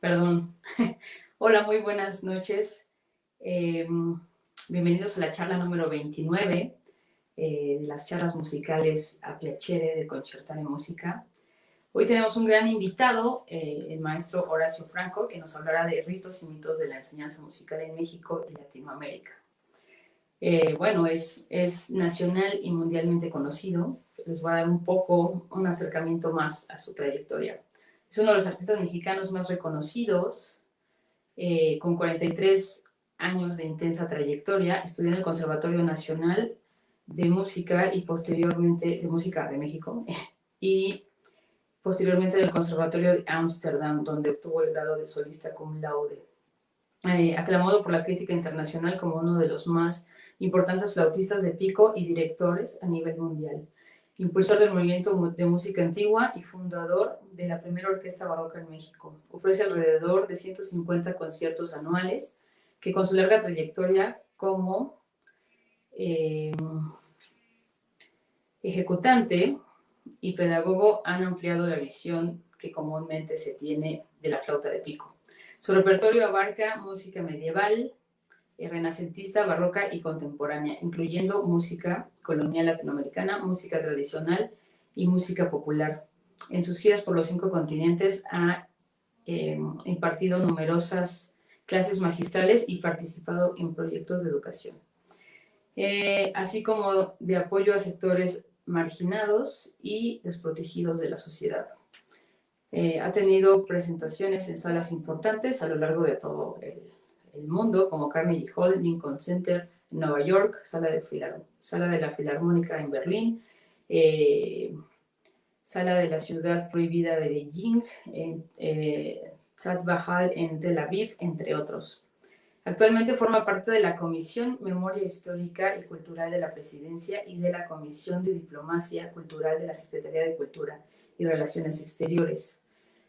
Perdón. Hola, muy buenas noches. Bienvenidos a la charla número 29 de las charlas musicales a Piacere de Concertare Música. Hoy tenemos un gran invitado, el maestro Horacio Franco, que nos hablará de ritos y mitos de la enseñanza musical en México y Latinoamérica. Bueno, es nacional y mundialmente conocido. Les voy a dar un acercamiento más a su trayectoria. Es uno de los artistas mexicanos más reconocidos, con 43 años de intensa trayectoria. Estudió en el Conservatorio Nacional de Música y posteriormente de Música de México y posteriormente del Conservatorio de Ámsterdam, donde obtuvo el grado de solista cum laude. Aclamado por la crítica internacional como uno de los más importantes flautistas de pico y directores a nivel mundial. Impulsor del movimiento de música antigua y fundador de la primera orquesta barroca en México. Ofrece alrededor de 150 conciertos anuales que con su larga trayectoria como ejecutante y pedagogo han ampliado la visión que comúnmente se tiene de la flauta de pico. Su repertorio abarca música medieval, renacentista, barroca y contemporánea, incluyendo música colonial latinoamericana, música tradicional y música popular. En sus giras por los 5 continentes ha impartido numerosas clases magistrales y participado en proyectos de educación, así como de apoyo a sectores marginados y desprotegidos de la sociedad. Ha tenido presentaciones en salas importantes a lo largo de todo el mundo, como Carnegie Hall, Lincoln Center en Nueva York, sala de la Filarmónica en Berlín, sala de la Ciudad Prohibida de Beijing, Tzad Bahal en Tel Aviv, entre otros. Actualmente forma parte de la Comisión Memoria Histórica y Cultural de la Presidencia y de la Comisión de Diplomacia Cultural de la Secretaría de Cultura y Relaciones Exteriores.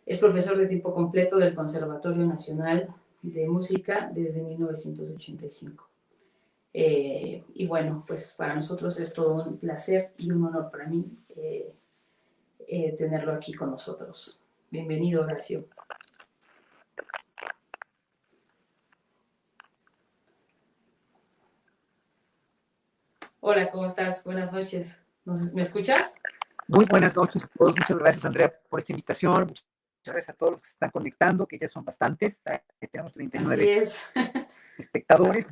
Es profesor de tiempo completo del Conservatorio Nacional de Música desde 1985. Y bueno, pues para nosotros es todo un placer y un honor para mí tenerlo aquí con nosotros. Bienvenido, Horacio. Hola, ¿cómo estás? Buenas noches. ¿Me escuchas? Muy buenas noches a todos. Muchas gracias, Andrea, por esta invitación. Muchas gracias a todos los que se están conectando, que ya son bastantes. Tenemos 39 espectadores.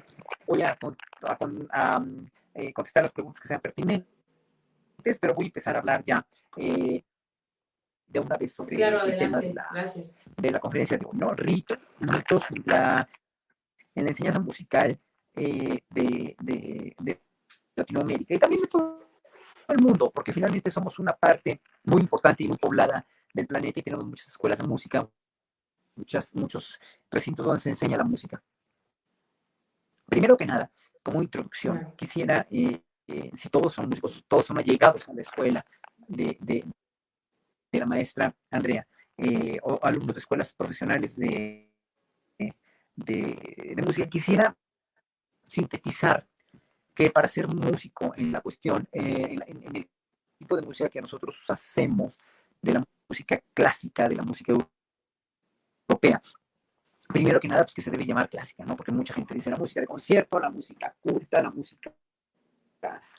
Voy a contestar las preguntas que sean pertinentes, pero voy a empezar a hablar ya de una vez sobre el tema de la conferencia de hoy, ¿no? Ritos, mitos en la enseñanza musical de Latinoamérica y también de todo el mundo, porque finalmente somos una parte muy importante y muy poblada del planeta y tenemos muchas escuelas de música, muchos recintos donde se enseña la música. Primero que nada, como introducción, quisiera, si todos son músicos, todos son allegados a la escuela de la maestra Andrea, o alumnos de escuelas profesionales de música, quisiera sintetizar que para ser músico en la cuestión, en el tipo de música que nosotros hacemos, de la música clásica, de la música europea, primero que nada, pues que se debe llamar clásica, ¿no? Porque mucha gente dice la música de concierto, la música culta, la música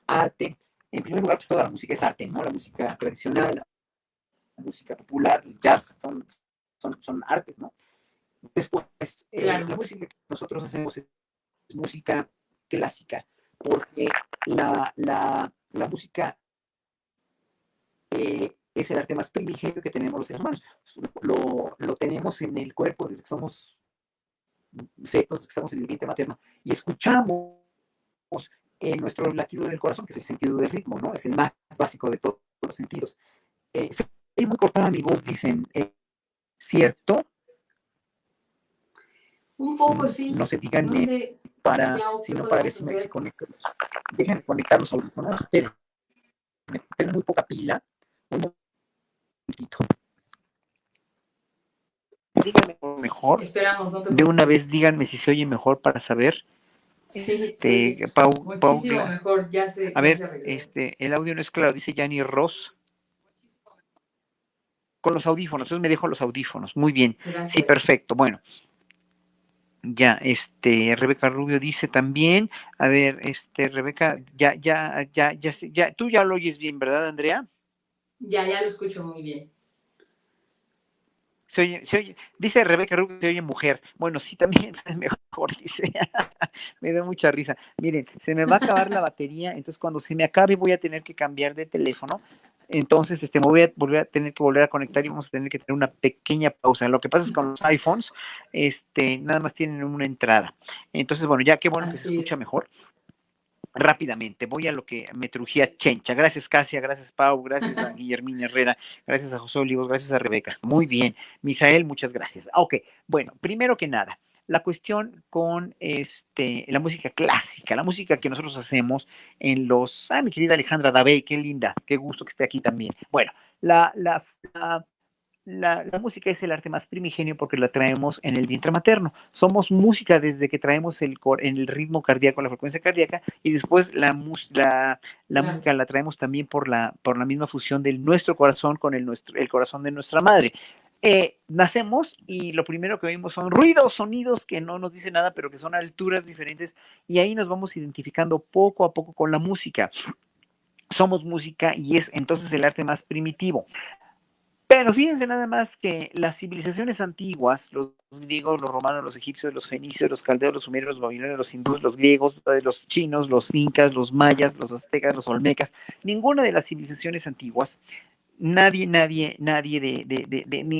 arte. En primer lugar, pues toda la música es arte, ¿no? La música tradicional, la música popular, el jazz, son artes, ¿no? Después, la música que nosotros hacemos es música clásica, porque la música es el arte más primigenio que tenemos los seres humanos. Lo tenemos en el cuerpo desde que somos fetos, desde que estamos en el vientre materno, y escuchamos nuestro latido del corazón, que es el sentido del ritmo, ¿no? Es el más básico de todos los sentidos. Soy muy cortada mi voz, dicen, ¿cierto? Un poco, sí. No se digan sino para ver si me conecto. Dejen conectar los audífonos, pero tengo muy poca pila. Un momentito. Díganme mejor. Esperamos, no te de una vez díganme si se oye mejor para saber. Sí, Muchísimo mejor, ya se a ver, el audio no es claro, dice Yanni Ross. Con los audífonos, entonces me dejo los audífonos. Muy bien. Gracias. Sí, perfecto. Bueno, ya, Rebeca Rubio dice también, a ver, Rebeca, tú ya lo oyes bien, ¿verdad, Andrea? Ya lo escucho muy bien. Dice Rebeca Rubio, se oye mujer. Bueno, sí, también es mejor, dice. Me da mucha risa. Miren, se me va a acabar la batería, entonces cuando se me acabe voy a tener que cambiar de teléfono. Entonces, me voy a volver a tener que volver a conectar y vamos a tener que tener una pequeña pausa. Lo que pasa es que con los iPhones, nada más tienen una entrada. Entonces, bueno, ya qué bueno que se escucha mejor. Rápidamente, voy a lo que me trujía Chencha. Gracias, Casia, gracias, Pau, gracias a Guillermina Herrera, gracias a José Olivos, gracias a Rebeca. Muy bien. Misael, muchas gracias. Ok, bueno, primero que nada, la cuestión con la música clásica, la música que nosotros hacemos en los... mi querida Alejandra Dabey, qué linda, qué gusto que esté aquí también. Bueno, la música es el arte más primigenio porque la traemos en el vientre materno. Somos música desde que traemos en el ritmo cardíaco, la frecuencia cardíaca, y después la música la traemos también por la misma fusión de nuestro corazón con el corazón de nuestra madre. Nacemos y lo primero que oímos son ruidos, sonidos que no nos dicen nada, pero que son alturas diferentes, y ahí nos vamos identificando poco a poco con la música. Somos música y es entonces el arte más primitivo. Pero fíjense nada más que las civilizaciones antiguas, los griegos, los romanos, los egipcios, los fenicios, los caldeos, los sumerios, los babilonios, los hindúes, los griegos, los chinos, los incas, los mayas, los aztecas, los olmecas, ninguna de las civilizaciones antiguas, nadie,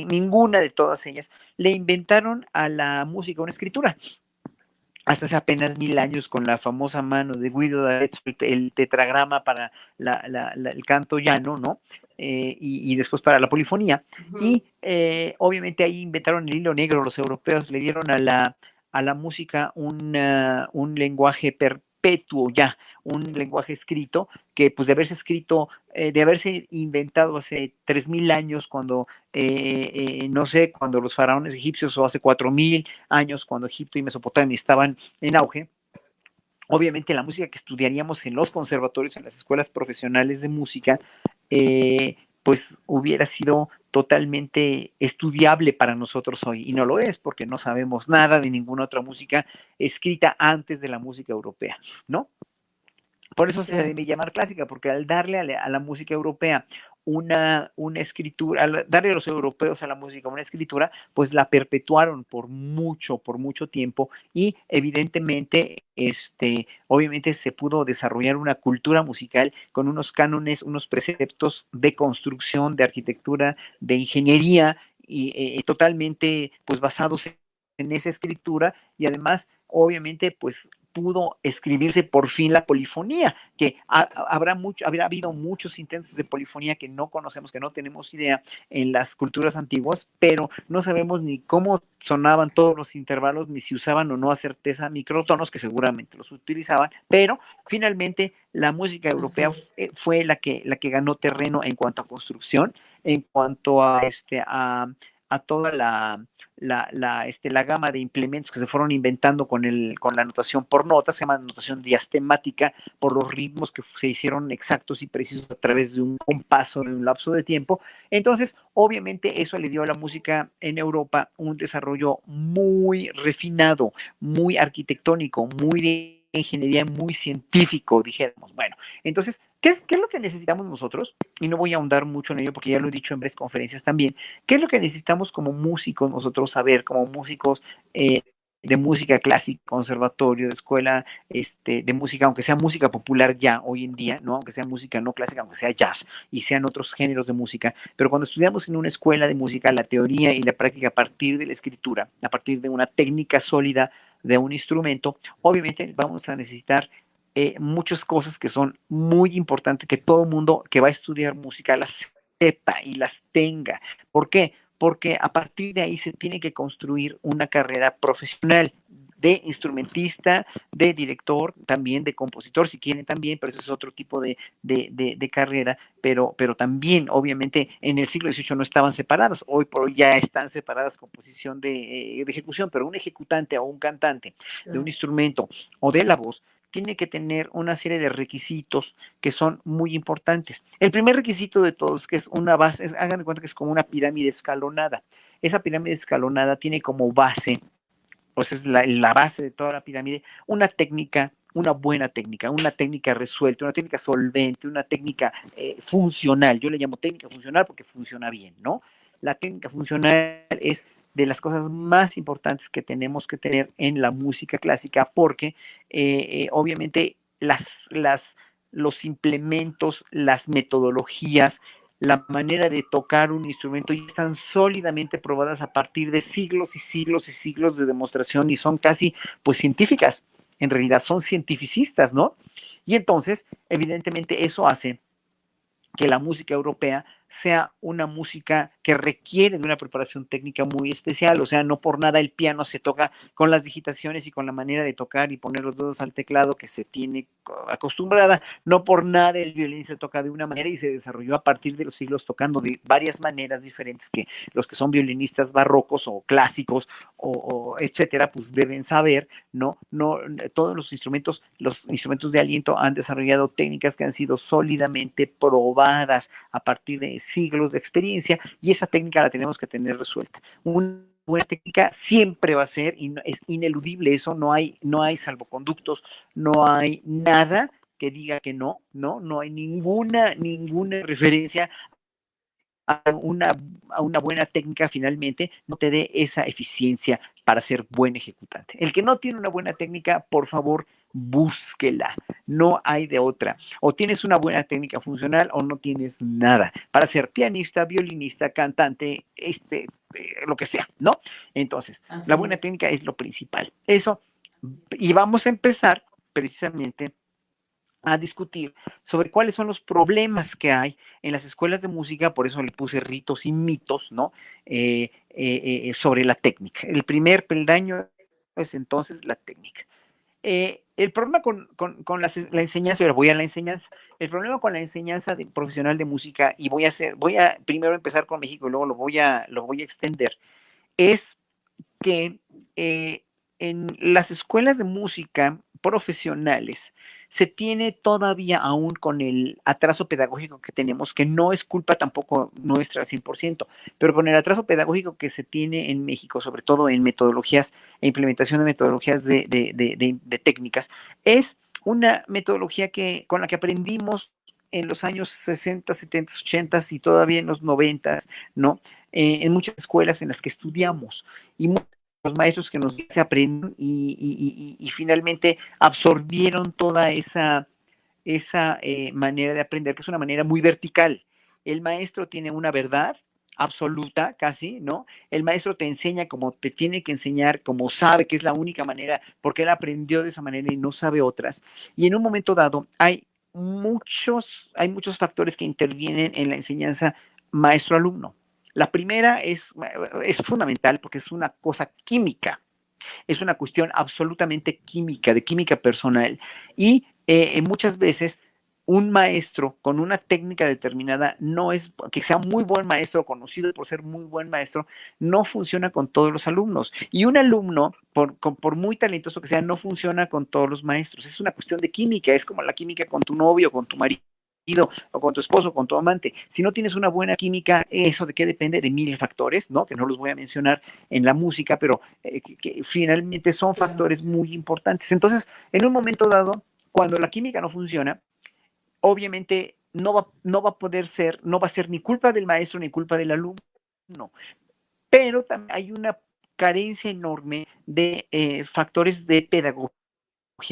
ninguna de todas ellas le inventaron a la música una escritura. Hasta hace apenas 1000 años con la famosa mano de Guido d'Arezzo, el tetragrama para el canto llano, ¿no? Y después para la polifonía. Y obviamente ahí inventaron el hilo negro, los europeos le dieron a la música un lenguaje perpetuo ya, un lenguaje escrito, que pues de haberse escrito, de haberse inventado hace 3000 años, cuando, no sé, cuando los faraones egipcios, o hace 4000 años, cuando Egipto y Mesopotamia estaban en auge. Obviamente la música que estudiaríamos en los conservatorios, en las escuelas profesionales de música, pues hubiera sido totalmente estudiable para nosotros hoy, y no lo es porque no sabemos nada de ninguna otra música escrita antes de la música europea, ¿no? Por eso se debe llamar clásica, porque al darle a la música europea una escritura, al darle a los europeos a la música una escritura, pues la perpetuaron por mucho tiempo, y evidentemente, obviamente se pudo desarrollar una cultura musical con unos cánones, unos preceptos de construcción, de arquitectura, de ingeniería, y totalmente pues basados en esa escritura, y además obviamente pues pudo escribirse por fin la polifonía, que habrá habido muchos intentos de polifonía que no conocemos, que no tenemos idea en las culturas antiguas, pero no sabemos ni cómo sonaban todos los intervalos, ni si usaban o no a certeza microtonos, que seguramente los utilizaban, pero finalmente la música europea fue la que ganó terreno en cuanto a construcción, en cuanto a toda la gama de implementos que se fueron inventando con la notación por notas. Se llama notación diastemática, por los ritmos que se hicieron exactos y precisos a través de un compaso, de un lapso de tiempo. Entonces, obviamente, eso le dio a la música en Europa un desarrollo muy refinado, muy arquitectónico, muy de ingeniería, muy científico, dijéramos. Bueno, entonces, ¿qué es lo que necesitamos nosotros? Y no voy a ahondar mucho en ello porque ya lo he dicho en varias conferencias también. ¿Qué es lo que necesitamos como músicos nosotros saber, como músicos de música clásica, conservatorio, de escuela, de música, aunque sea música popular ya hoy en día, ¿no? Aunque sea música no clásica, aunque sea jazz y sean otros géneros de música, pero cuando estudiamos en una escuela de música, la teoría y la práctica a partir de la escritura, a partir de una técnica sólida de un instrumento, obviamente vamos a necesitar muchas cosas que son muy importantes, que todo mundo que va a estudiar música las sepa y las tenga. ¿Por qué? Porque a partir de ahí se tiene que construir una carrera profesional de instrumentista, de director, también de compositor, si quieren también, pero ese es otro tipo de carrera, pero también, obviamente, en el siglo XVIII no estaban separadas, hoy por hoy ya están separadas composición de ejecución, pero un ejecutante o un cantante de un instrumento o de la voz tiene que tener una serie de requisitos que son muy importantes. El primer requisito de todos, que es una base, hagan de cuenta que es como una pirámide escalonada. Esa pirámide escalonada tiene como base, pues es la base de toda la pirámide, una técnica, una técnica resuelta, una técnica solvente, una técnica funcional. Yo le llamo técnica funcional porque funciona bien, ¿no? La técnica funcional es de las cosas más importantes que tenemos que tener en la música clásica porque obviamente los implementos, las metodologías, la manera de tocar un instrumento ya están sólidamente probadas a partir de siglos y siglos y siglos de demostración y son casi pues científicas, en realidad son cientificistas, ¿no? Y entonces, evidentemente eso hace que la música europea sea una música que requiere de una preparación técnica muy especial, o sea, no por nada el piano se toca con las digitaciones y con la manera de tocar y poner los dedos al teclado que se tiene acostumbrada, no por nada el violín se toca de una manera y se desarrolló a partir de los siglos tocando de varias maneras diferentes que los que son violinistas barrocos o clásicos o etcétera, pues deben saber, ¿no? No, todos los instrumentos de aliento han desarrollado técnicas que han sido sólidamente probadas a partir de siglos de experiencia y esa técnica la tenemos que tener resuelta. Una buena técnica siempre va a ser, y es ineludible eso, no hay salvoconductos, no hay nada que diga que no hay ninguna referencia a una buena técnica finalmente no te dé esa eficiencia para ser buen ejecutante. El que no tiene una buena técnica, por favor, búsquela. No hay de otra. O tienes una buena técnica funcional o no tienes nada. Para ser pianista, violinista, cantante, lo que sea, ¿no? Entonces, la buena técnica es lo principal. Eso, y vamos a empezar precisamente a discutir sobre cuáles son los problemas que hay en las escuelas de música, por eso le puse ritos y mitos, ¿no? Sobre la técnica. El primer peldaño es entonces la técnica. El problema con la enseñanza, ahora voy a la enseñanza, el problema con la enseñanza profesional de música, y voy a primero empezar con México y luego lo voy a extender, es que en las escuelas de música profesionales se tiene todavía aún con el atraso pedagógico que tenemos, que no es culpa tampoco nuestra al 100%, pero con el atraso pedagógico que se tiene en México, sobre todo en metodologías e implementación de metodologías de técnicas, es una metodología con la que aprendimos en los años 60, 70, 80 y todavía en los 90, ¿no? En muchas escuelas en las que estudiamos y los maestros que nos se aprenden y finalmente absorbieron toda esa manera de aprender, que es una manera muy vertical. El maestro tiene una verdad absoluta casi, ¿no? El maestro te enseña como te tiene que enseñar, como sabe que es la única manera, porque él aprendió de esa manera y no sabe otras. Y en un momento dado hay muchos factores que intervienen en la enseñanza maestro-alumno. La primera es fundamental porque es una cosa química, es una cuestión absolutamente química, de química personal. Y muchas veces un maestro con una técnica determinada no es, que sea muy buen maestro, conocido por ser muy buen maestro, no funciona con todos los alumnos. Y un alumno, por muy talentoso que sea, no funciona con todos los maestros. Es una cuestión de química, es como la química con tu novio, con tu marido o con tu esposo, con tu amante. Si no tienes una buena química, ¿eso de qué depende? De mil factores, ¿no? Que no los voy a mencionar en la música, pero que finalmente son factores muy importantes. Entonces, en un momento dado, cuando la química no funciona, obviamente no va a poder ser, no va a ser ni culpa del maestro ni culpa del alumno, pero también hay una carencia enorme de factores de pedagogía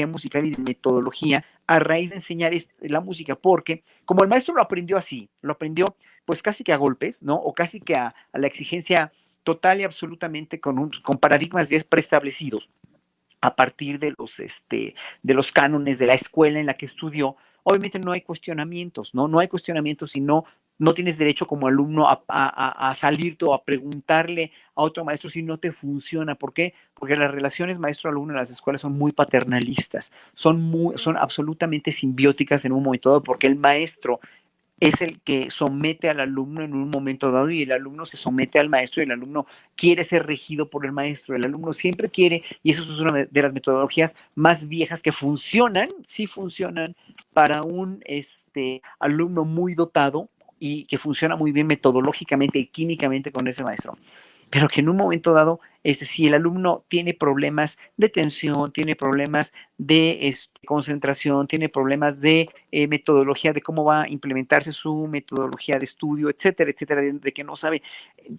musical y de metodología a raíz de enseñar la música, porque como el maestro lo aprendió así, lo aprendió pues casi que a golpes, ¿no? O casi que a la exigencia total y absolutamente con paradigmas ya preestablecidos a partir de los cánones de la escuela en la que estudió, obviamente no hay cuestionamientos, ¿no? No hay cuestionamientos y no tienes derecho como alumno a salirte o a preguntarle a otro maestro si no te funciona. ¿Por qué? Porque las relaciones maestro-alumno en las escuelas son muy paternalistas, son absolutamente simbióticas en un momento dado, porque el maestro es el que somete al alumno en un momento dado y el alumno se somete al maestro y el alumno quiere ser regido por el maestro. El alumno siempre quiere, y eso es una de las metodologías más viejas que funcionan, sí funcionan para un alumno muy dotado y que funciona muy bien metodológicamente y químicamente con ese maestro, pero que en un momento dado, si el alumno tiene problemas de tensión, tiene problemas de concentración, tiene problemas de metodología, de cómo va a implementarse su metodología de estudio, etcétera, etcétera, de que no sabe,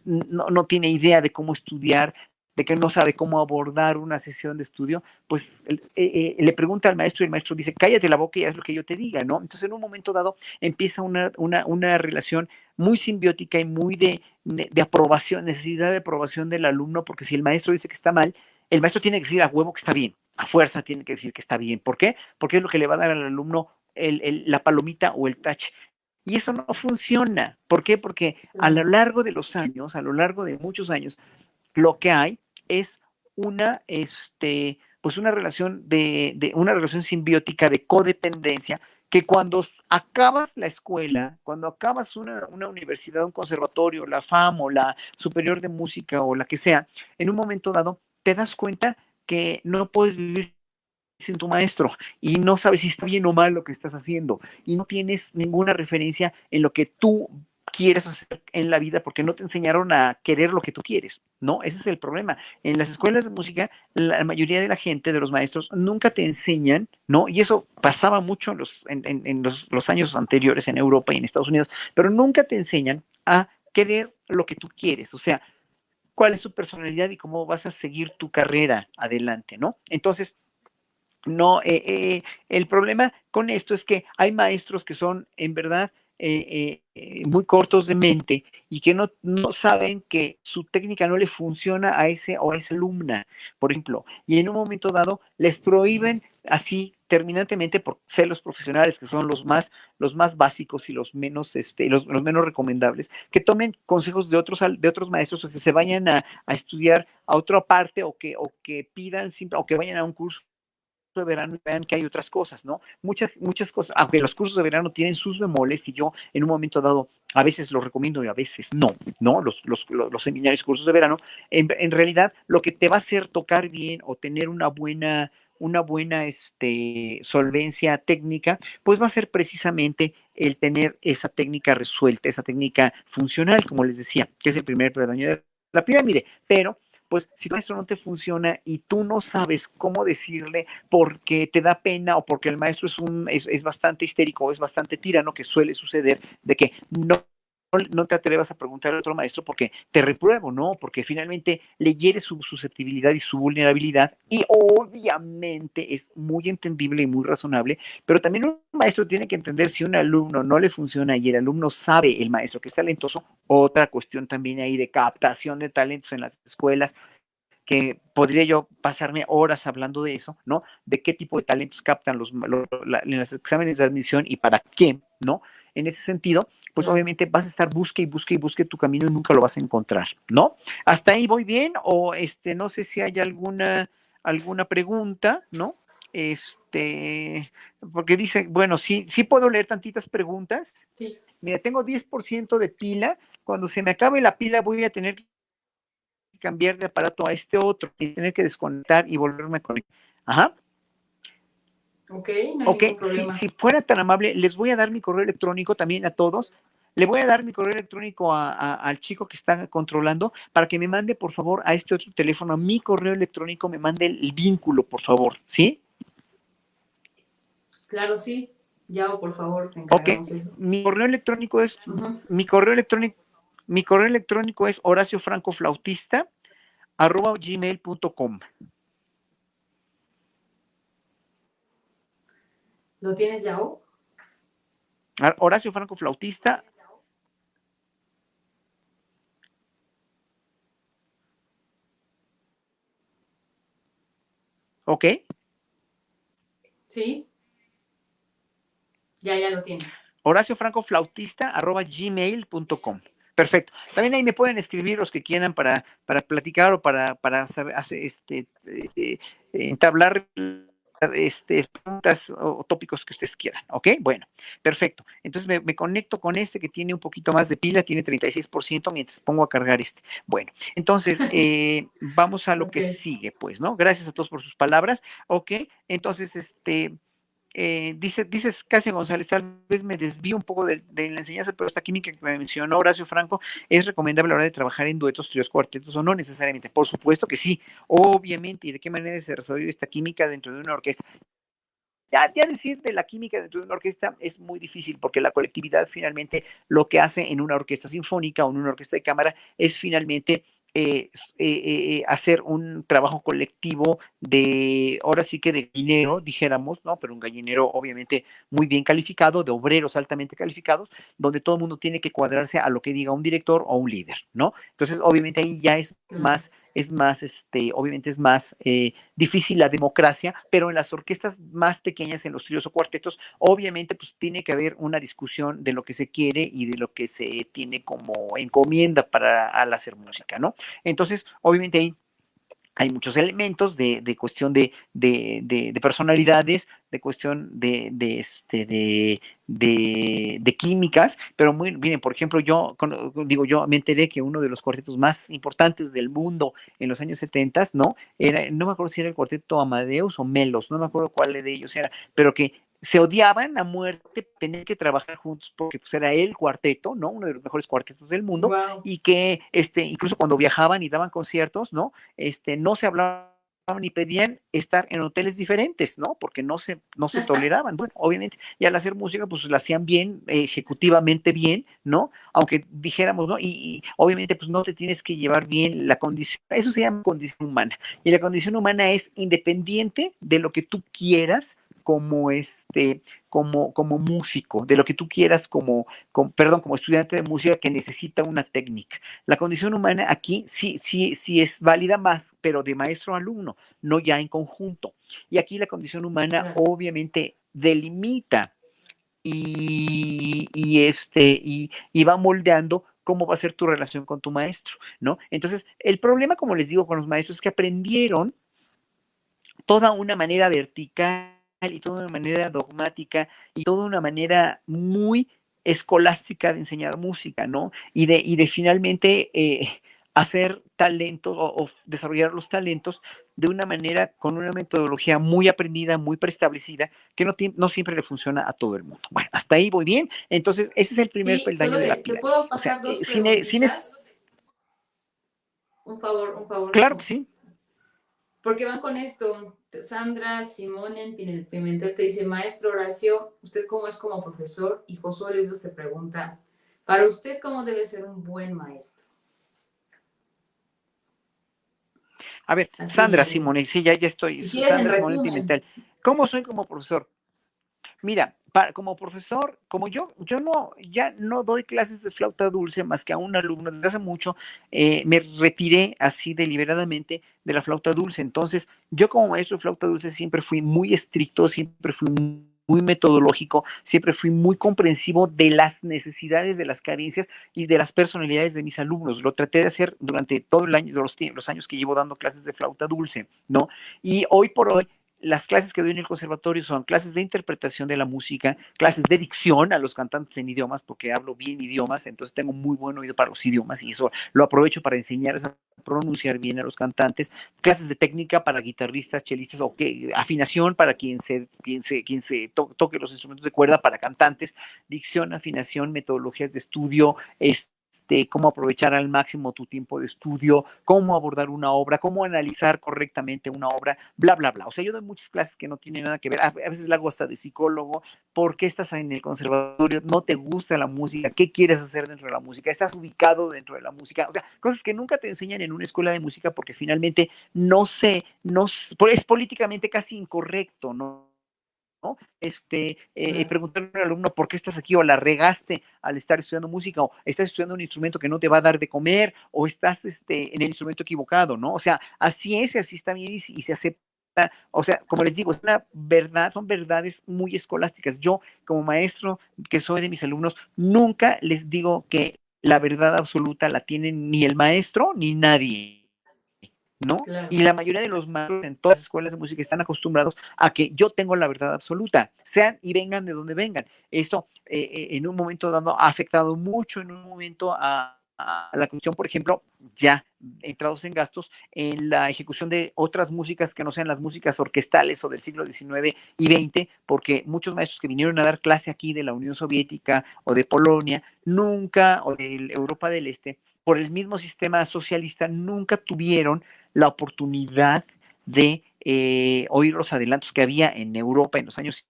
no tiene idea de cómo estudiar, de que no sabe cómo abordar una sesión de estudio, pues le pregunta al maestro y el maestro dice, cállate la boca y haz lo que yo te diga, ¿no? Entonces en un momento dado empieza una relación muy simbiótica y muy de aprobación, necesidad de aprobación del alumno, porque si el maestro dice que está mal, el maestro tiene que decir a huevo que está bien, a fuerza tiene que decir que está bien. ¿Por qué? Porque es lo que le va a dar al alumno la palomita o el touch. Y eso no funciona. ¿Por qué? Porque a lo largo de los años, a lo largo de muchos años, lo que hay es una, pues una relación una relación simbiótica de codependencia que cuando acabas la escuela, cuando acabas una universidad, un conservatorio, la FAM o la Superior de Música o la que sea, en un momento dado te das cuenta que no puedes vivir sin tu maestro y no sabes si está bien o mal lo que estás haciendo y no tienes ninguna referencia en lo que tú quieres hacer en la vida porque no te enseñaron a querer lo que tú quieres, ¿no? Ese es el problema. En las escuelas de música, la mayoría de la gente, de los maestros, nunca te enseñan, ¿no? Y eso pasaba mucho en los años anteriores en Europa y en Estados Unidos, pero nunca te enseñan a querer lo que tú quieres, o sea, cuál es tu personalidad y cómo vas a seguir tu carrera adelante, ¿no? Entonces, no, el problema con esto es que hay maestros que son en verdad muy cortos de mente y que no saben que su técnica no le funciona a ese o a esa alumna, por ejemplo, y en un momento dado les prohíben así terminantemente por ser los profesionales que son los más básicos y los menos, los menos recomendables, que tomen consejos de otros maestros o que se vayan a estudiar a otra parte o que pidan, o que vayan a un curso de verano y vean que hay otras cosas, ¿no? Muchas cosas, aunque los cursos de verano tienen sus bemoles y yo en un momento dado a veces los recomiendo y a veces no, ¿no? Los seminarios, cursos de verano, en realidad lo que te va a hacer tocar bien o tener una buena solvencia técnica, pues va a ser precisamente el tener esa técnica resuelta, esa técnica funcional, como les decía, que es el primer peldaño de la pirámide, pero pues si eso no te funciona y tú no sabes cómo decirle porque te da pena o porque el maestro es bastante histérico o es bastante tirano, que suele suceder, de que no te atrevas a preguntar a otro maestro porque te repruebo, ¿no? Porque finalmente le hiere su susceptibilidad y su vulnerabilidad y obviamente es muy entendible y muy razonable, pero también un maestro tiene que entender si un alumno no le funciona y el alumno sabe, el maestro que es talentoso, otra cuestión también ahí de captación de talentos en las escuelas, que podría yo pasarme horas hablando de eso, ¿no? De qué tipo de talentos captan en los exámenes de admisión y para qué, ¿no? En ese sentido, pues obviamente vas a estar busque y busque y busque tu camino y nunca lo vas a encontrar, ¿no? ¿Hasta ahí voy bien? O no sé si hay alguna pregunta, ¿no? Porque dice, bueno, sí puedo leer tantitas preguntas. Sí. Mira, tengo 10% de pila. Cuando se me acabe la pila voy a tener que cambiar de aparato a este otro y tener que desconectar y volverme a conectar. Ajá. Ok, no hay ningún problema. Si fuera tan amable, les voy a dar mi correo electrónico también a todos. Le voy a dar mi correo electrónico al chico que está controlando para que me mande, por favor, a este otro teléfono, a mi correo electrónico, me mande el vínculo, por favor, ¿sí? Claro, sí. Yao, por favor, te encargamos eso. Mi correo electrónico es, horacioFrancoFlautista@gmail.com. ¿Lo tienes, Yao? Horacio Franco Flautista. ¿Ok? Sí. Ya lo tiene. HoracioFrancoFlautista@gmail.com. Perfecto. También ahí me pueden escribir los que quieran para platicar o para saber, entablar preguntas o tópicos que ustedes quieran, ¿ok? Bueno, perfecto. Entonces me conecto con este que tiene un poquito más de pila, tiene 36%, mientras pongo a cargar este. Bueno, entonces vamos a lo que Ok. sigue, pues, ¿no? Gracias a todos por sus palabras, ¿ok? Entonces, dices Casio González, tal vez me desvío un poco de la enseñanza, pero esta química que me mencionó Horacio Franco es recomendable a la hora de trabajar en duetos, tríos, cuartetos o no necesariamente. Por supuesto que sí, obviamente. ¿Y de qué manera se desarrolla esta química dentro de una orquesta? Ya decir de la química dentro de una orquesta es muy difícil porque la colectividad finalmente lo que hace en una orquesta sinfónica o en una orquesta de cámara es finalmente hacer un trabajo colectivo de, ahora sí que de gallinero, dijéramos, ¿no? Pero un gallinero obviamente muy bien calificado, de obreros altamente calificados, donde todo el mundo tiene que cuadrarse a lo que diga un director o un líder, ¿no? Entonces, obviamente ahí ya Claro. obviamente es más difícil la democracia, pero en las orquestas más pequeñas, en los tríos o cuartetos, obviamente pues tiene que haber una discusión de lo que se quiere y de lo que se tiene como encomienda para al hacer música, ¿no? Entonces, obviamente ahí hay muchos elementos de cuestión de personalidades, de cuestión de químicas, pero muy bien, por ejemplo, digo, yo me enteré que uno de los cuartetos más importantes del mundo en los años 70, ¿no? No me acuerdo si era el cuarteto Amadeus o Melos, no me acuerdo cuál de ellos era, pero que se odiaban a muerte, tenían que trabajar juntos porque pues era el cuarteto, ¿no? Uno de los mejores cuartetos del mundo, Wow. y que incluso cuando viajaban y daban conciertos, ¿no? No se hablaban ni pedían estar en hoteles diferentes, ¿no? Porque no se toleraban. Bueno, obviamente, y al hacer música, pues la hacían bien, ejecutivamente bien, ¿no? Aunque dijéramos, ¿no? Y obviamente, pues no te tienes que llevar bien la condición, eso se llama condición humana. Y la condición humana es independiente de lo que tú quieras como como músico, de lo que tú quieras perdón, como estudiante de música que necesita una técnica. La condición humana aquí sí es válida más, pero de maestro a alumno, no ya en conjunto. Y aquí la condición humana Claro. obviamente delimita y va moldeando cómo va a ser tu relación con tu maestro, ¿no? Entonces, el problema, como les digo, con los maestros es que aprendieron toda una manera vertical y toda una manera dogmática y toda una manera muy escolástica de enseñar música, ¿no? Y de finalmente hacer talentos o desarrollar los talentos de una manera con una metodología muy aprendida, muy preestablecida, que no siempre le funciona a todo el mundo. Bueno, hasta ahí voy bien. Entonces, ese es el primer Sí, peldaño solo de la te pirámide. puedo O sea, pasar dos preguntitas. Un favor, claro que sí. porque van con esto. Sandra Simón en Pimentel te dice, maestro Horacio, ¿usted cómo es como profesor? Y Josué Luis te pregunta, para usted, ¿cómo debe ser un buen maestro? A ver, Sandra Así, Simone, sí, ya estoy. si quieres en Sandra Simone resumen. Pimentel. ¿Cómo soy como profesor? Mira, como profesor, como yo no, ya no doy clases de flauta dulce más que a un alumno. Desde hace mucho me retiré así deliberadamente de la flauta dulce. Entonces, yo como maestro de flauta dulce siempre fui muy estricto, siempre fui muy metodológico, siempre fui muy comprensivo de las necesidades, de las carencias y de las personalidades de mis alumnos. Lo traté de hacer durante todo el año, los años que llevo dando clases de flauta dulce, ¿no? Y hoy por hoy las clases que doy en el conservatorio son clases de interpretación de la música, clases de dicción a los cantantes en idiomas, porque hablo bien idiomas, entonces tengo muy buen oído para los idiomas y eso lo aprovecho para enseñarles a pronunciar bien a los cantantes, clases de técnica para guitarristas, chelistas, o afinación para quien se toque los instrumentos de cuerda para cantantes, dicción, afinación, metodologías de estudio, cómo aprovechar al máximo tu tiempo de estudio, cómo abordar una obra, cómo analizar correctamente una obra, bla, bla, bla. O sea, yo doy muchas clases que no tienen nada que ver. A veces la hago hasta de psicólogo. ¿Por qué estás en el conservatorio? ¿No te gusta la música? ¿Qué quieres hacer dentro de la música? ¿Estás ubicado dentro de la música? O sea, cosas que nunca te enseñan en una escuela de música porque finalmente es políticamente casi incorrecto, ¿no? ¿No? Claro. Preguntarle al alumno por qué estás aquí o la regaste al estar estudiando música o estás estudiando un instrumento que no te va a dar de comer o estás en el instrumento equivocado, ¿no? O sea, así es, así está bien y se acepta. O sea, como les digo, es una verdad, son verdades muy escolásticas. Yo, como maestro que soy de mis alumnos, nunca les digo que la verdad absoluta la tiene ni el maestro ni nadie. ¿no? Claro. Y la mayoría de los maestros en todas las escuelas de música están acostumbrados a que yo tengo la verdad absoluta, sean y vengan de donde vengan. Esto en un momento dado ha afectado mucho en un momento a la cuestión, por ejemplo, ya entrados en gastos, en la ejecución de otras músicas que no sean las músicas orquestales o del siglo XIX y XX, porque muchos maestros que vinieron a dar clase aquí de la Unión Soviética o de Polonia, nunca, o de Europa del Este, por el mismo sistema socialista, nunca tuvieron la oportunidad de oír los adelantos que había en Europa en los años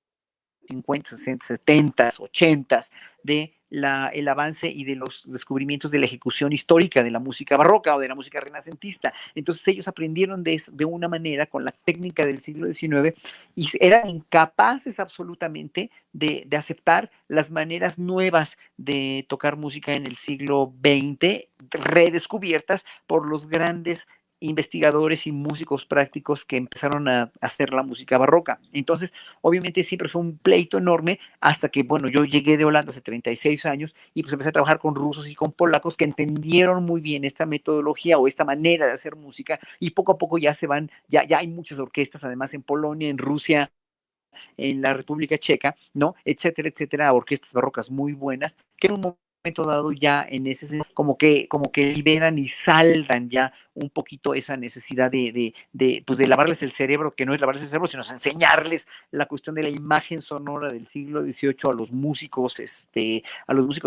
50, 60, 70, 80 de el avance y de los descubrimientos de la ejecución histórica de la música barroca o de la música renacentista. Entonces ellos aprendieron de una manera con la técnica del siglo XIX y eran incapaces absolutamente de aceptar las maneras nuevas de tocar música en el siglo XX, redescubiertas por los grandes investigadores y músicos prácticos que empezaron a hacer la música barroca. Entonces, obviamente siempre fue un pleito enorme hasta que, bueno, yo llegué de Holanda hace 36 años y pues empecé a trabajar con rusos y con polacos que entendieron muy bien esta metodología o esta manera de hacer música y poco a poco ya se van, ya hay muchas orquestas además en Polonia, en Rusia, en la República Checa, ¿no? Etcétera, etcétera, orquestas barrocas muy buenas, que en un momento dado ya en ese como que liberan y saldan ya un poquito esa necesidad pues de lavarles el cerebro, que no es lavarles el cerebro, sino enseñarles la cuestión de la imagen sonora del siglo XVIII a los músicos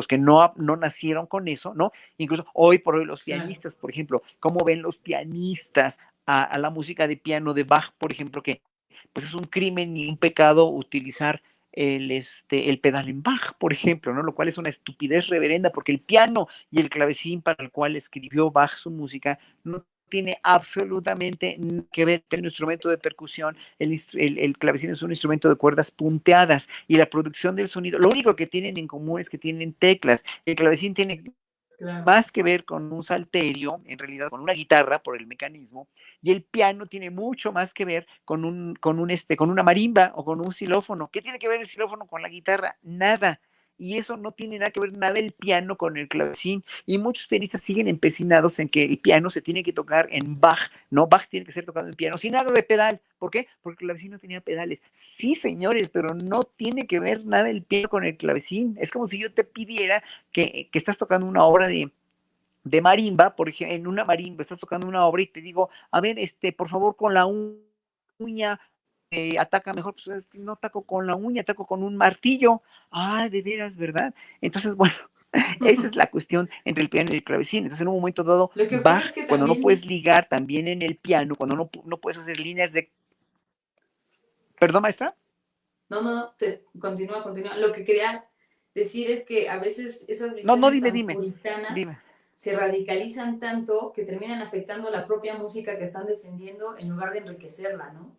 que no nacieron con eso, ¿no? Incluso hoy por hoy los Claro. pianistas, por ejemplo, ¿cómo ven los pianistas a la música de piano de Bach, por ejemplo, que pues es un crimen y un pecado utilizar el pedal en Bach, por ejemplo, ¿no? Lo cual es una estupidez reverenda, porque el piano y el clavecín para el cual escribió Bach su música no tiene absolutamente que ver con el instrumento de percusión, el clavecín es un instrumento de cuerdas punteadas y la producción del sonido, lo único que tienen en común es que tienen teclas, el clavecín tiene Claro. más que ver con un salterio, en realidad con una guitarra por el mecanismo, y el piano tiene mucho más que ver con una marimba o con un xilófono. ¿Qué tiene que ver el xilófono con la guitarra? Nada. Y eso no tiene nada que ver nada el piano con el clavecín. Y muchos pianistas siguen empecinados en que el piano se tiene que tocar en Bach, ¿no? Bach tiene que ser tocado en piano, sin nada de pedal. ¿Por qué? Porque el clavecín no tenía pedales. Sí, señores, pero no tiene que ver nada el piano con el clavecín. Es como si yo te pidiera que estás tocando una obra de marimba, por ejemplo, en una marimba estás tocando una obra y te digo, a ver, por favor, con la uña, ataca mejor, pues no ataco con la uña, ataco con un martillo. Ah, de veras, ¿verdad? Entonces, bueno, esa es la cuestión entre el piano y el clavecín. Entonces, en un momento dado, Lo que ocurre es Bach, que cuando no puedes también, ligar también en el piano, cuando no puedes hacer líneas de... ¿Perdón, maestra? no, no, no, continúa, continúa. Lo que quería decir es que a veces esas No, no, visiones dime, tan dime, puritanas dime. se radicalizan tanto que terminan afectando la propia música que están defendiendo en lugar de enriquecerla, ¿no?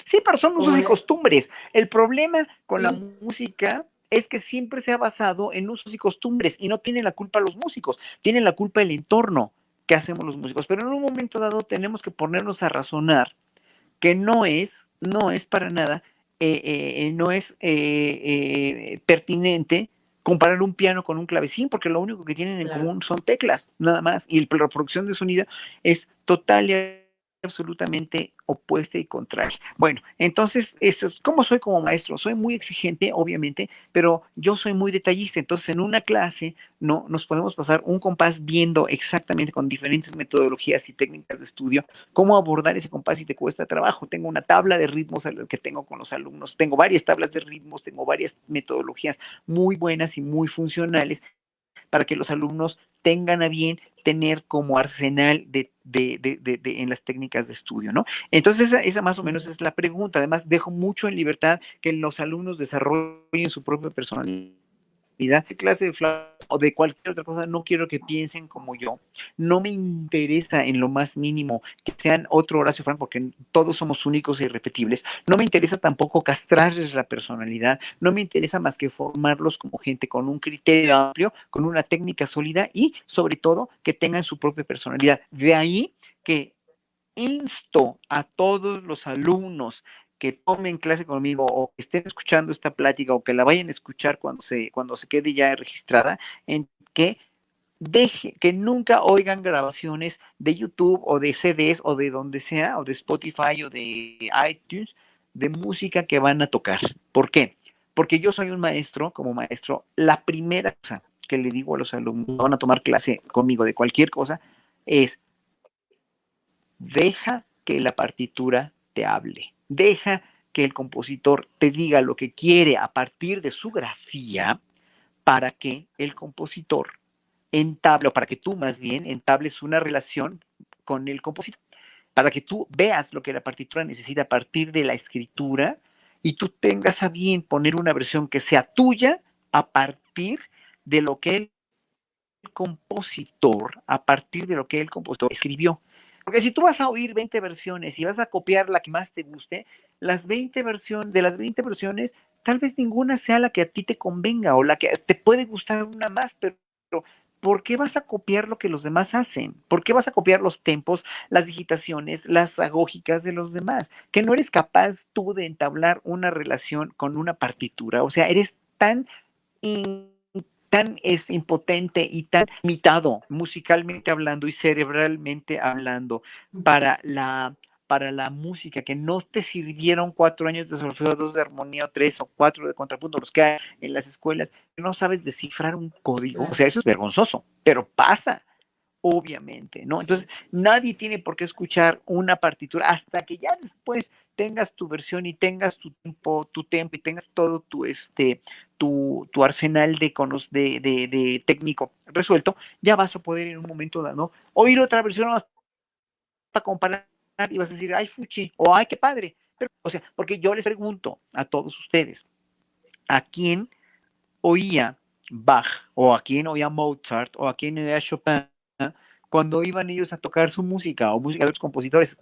Sí, pero son Como usos en y costumbres. El problema con la sí, música es que siempre se ha basado en usos y costumbres y no tienen la culpa los músicos, tienen la culpa el entorno que hacemos los músicos. Pero en un momento dado tenemos que ponernos a razonar que no es para nada, no es pertinente comparar un piano con un clavecín, porque lo único que tienen en claro. común son teclas, nada más, y la reproducción de sonido es total y absolutamente opuesta y contraria. Bueno, entonces, ¿cómo soy como maestro? Soy muy exigente, obviamente, pero yo soy muy detallista. Entonces, en una clase, no nos podemos pasar un compás viendo exactamente con diferentes metodologías y técnicas de estudio cómo abordar ese compás si te cuesta trabajo. Tengo una tabla de ritmos que tengo con los alumnos, tengo varias tablas de ritmos, tengo varias metodologías muy buenas y muy funcionales para que los alumnos tengan a bien tener como arsenal en las técnicas de estudio, ¿no? Entonces, esa más o menos es la pregunta. Además, dejo mucho en libertad que los alumnos desarrollen su propia personalidad de clase de o de cualquier otra cosa, no quiero que piensen como yo. No me interesa en lo más mínimo que sean otro Horacio Frank, porque todos somos únicos e irrepetibles. No me interesa tampoco castrarles la personalidad. No me interesa más que formarlos como gente con un criterio amplio, con una técnica sólida y, sobre todo, que tengan su propia personalidad. De ahí que insto a todos los alumnos que tomen clase conmigo o que estén escuchando esta plática o que la vayan a escuchar cuando se quede ya registrada, en que que nunca oigan grabaciones de YouTube o de CDs o de donde sea, o de Spotify o de iTunes, de música que van a tocar. ¿Por qué? Porque yo soy un maestro, como maestro, la primera cosa que le digo a los alumnos que van a tomar clase conmigo de cualquier cosa es: deja que la partitura te hable, deja que el compositor te diga lo que quiere a partir de su grafía, para que el compositor entable, o para que tú más bien entables una relación con el compositor, para que tú veas lo que la partitura necesita a partir de la escritura y tú tengas a bien poner una versión que sea tuya a partir de lo que el compositor, a partir de lo que el compositor escribió. Porque si tú vas a oír 20 versiones y vas a copiar la que más te guste, de las 20 versiones, tal vez ninguna sea la que a ti te convenga o la que te puede gustar una más, pero ¿por qué vas a copiar lo que los demás hacen? ¿Por qué vas a copiar los tempos, las digitaciones, las agógicas de los demás? Que no eres capaz tú de entablar una relación con una partitura. O sea, eres in, tan impotente y tan limitado musicalmente hablando y cerebralmente hablando para para la música, que no te sirvieron 4 años de solfeo, 2 de armonía, o 3 o 4 de contrapunto, los que hay en las escuelas, que no sabes descifrar un código. O sea, eso es vergonzoso, pero pasa, obviamente, ¿no? Entonces, nadie tiene por qué escuchar una partitura hasta que ya después tengas tu versión y tengas tu tempo y tengas todo tu arsenal de técnico resuelto. Ya vas a poder en un momento dado oír otra versión para comparar y vas a decir, ay, fuchi, o ay, qué padre. Pero, o sea, porque yo les pregunto a todos ustedes, ¿a quién oía Bach, o a quién oía Mozart, o a quién oía Chopin cuando iban ellos a tocar su música o música de otros compositores?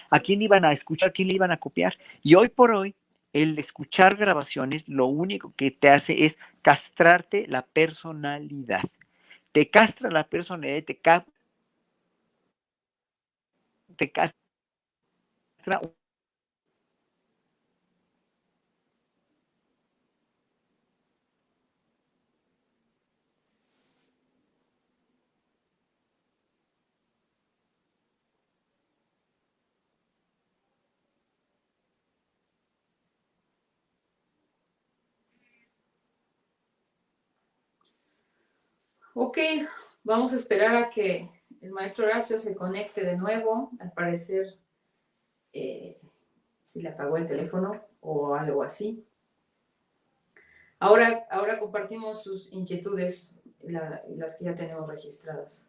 ¿A quién iban a escuchar? ¿Quién le iban a copiar? Y hoy por hoy, el escuchar grabaciones lo único que te hace es castrarte la personalidad. Te castra la personalidad, te castra. Ok, vamos a esperar a que el maestro Horacio se conecte de nuevo. Al parecer, si le apagó el teléfono o algo así. Ahora compartimos sus inquietudes, las que ya tenemos registradas.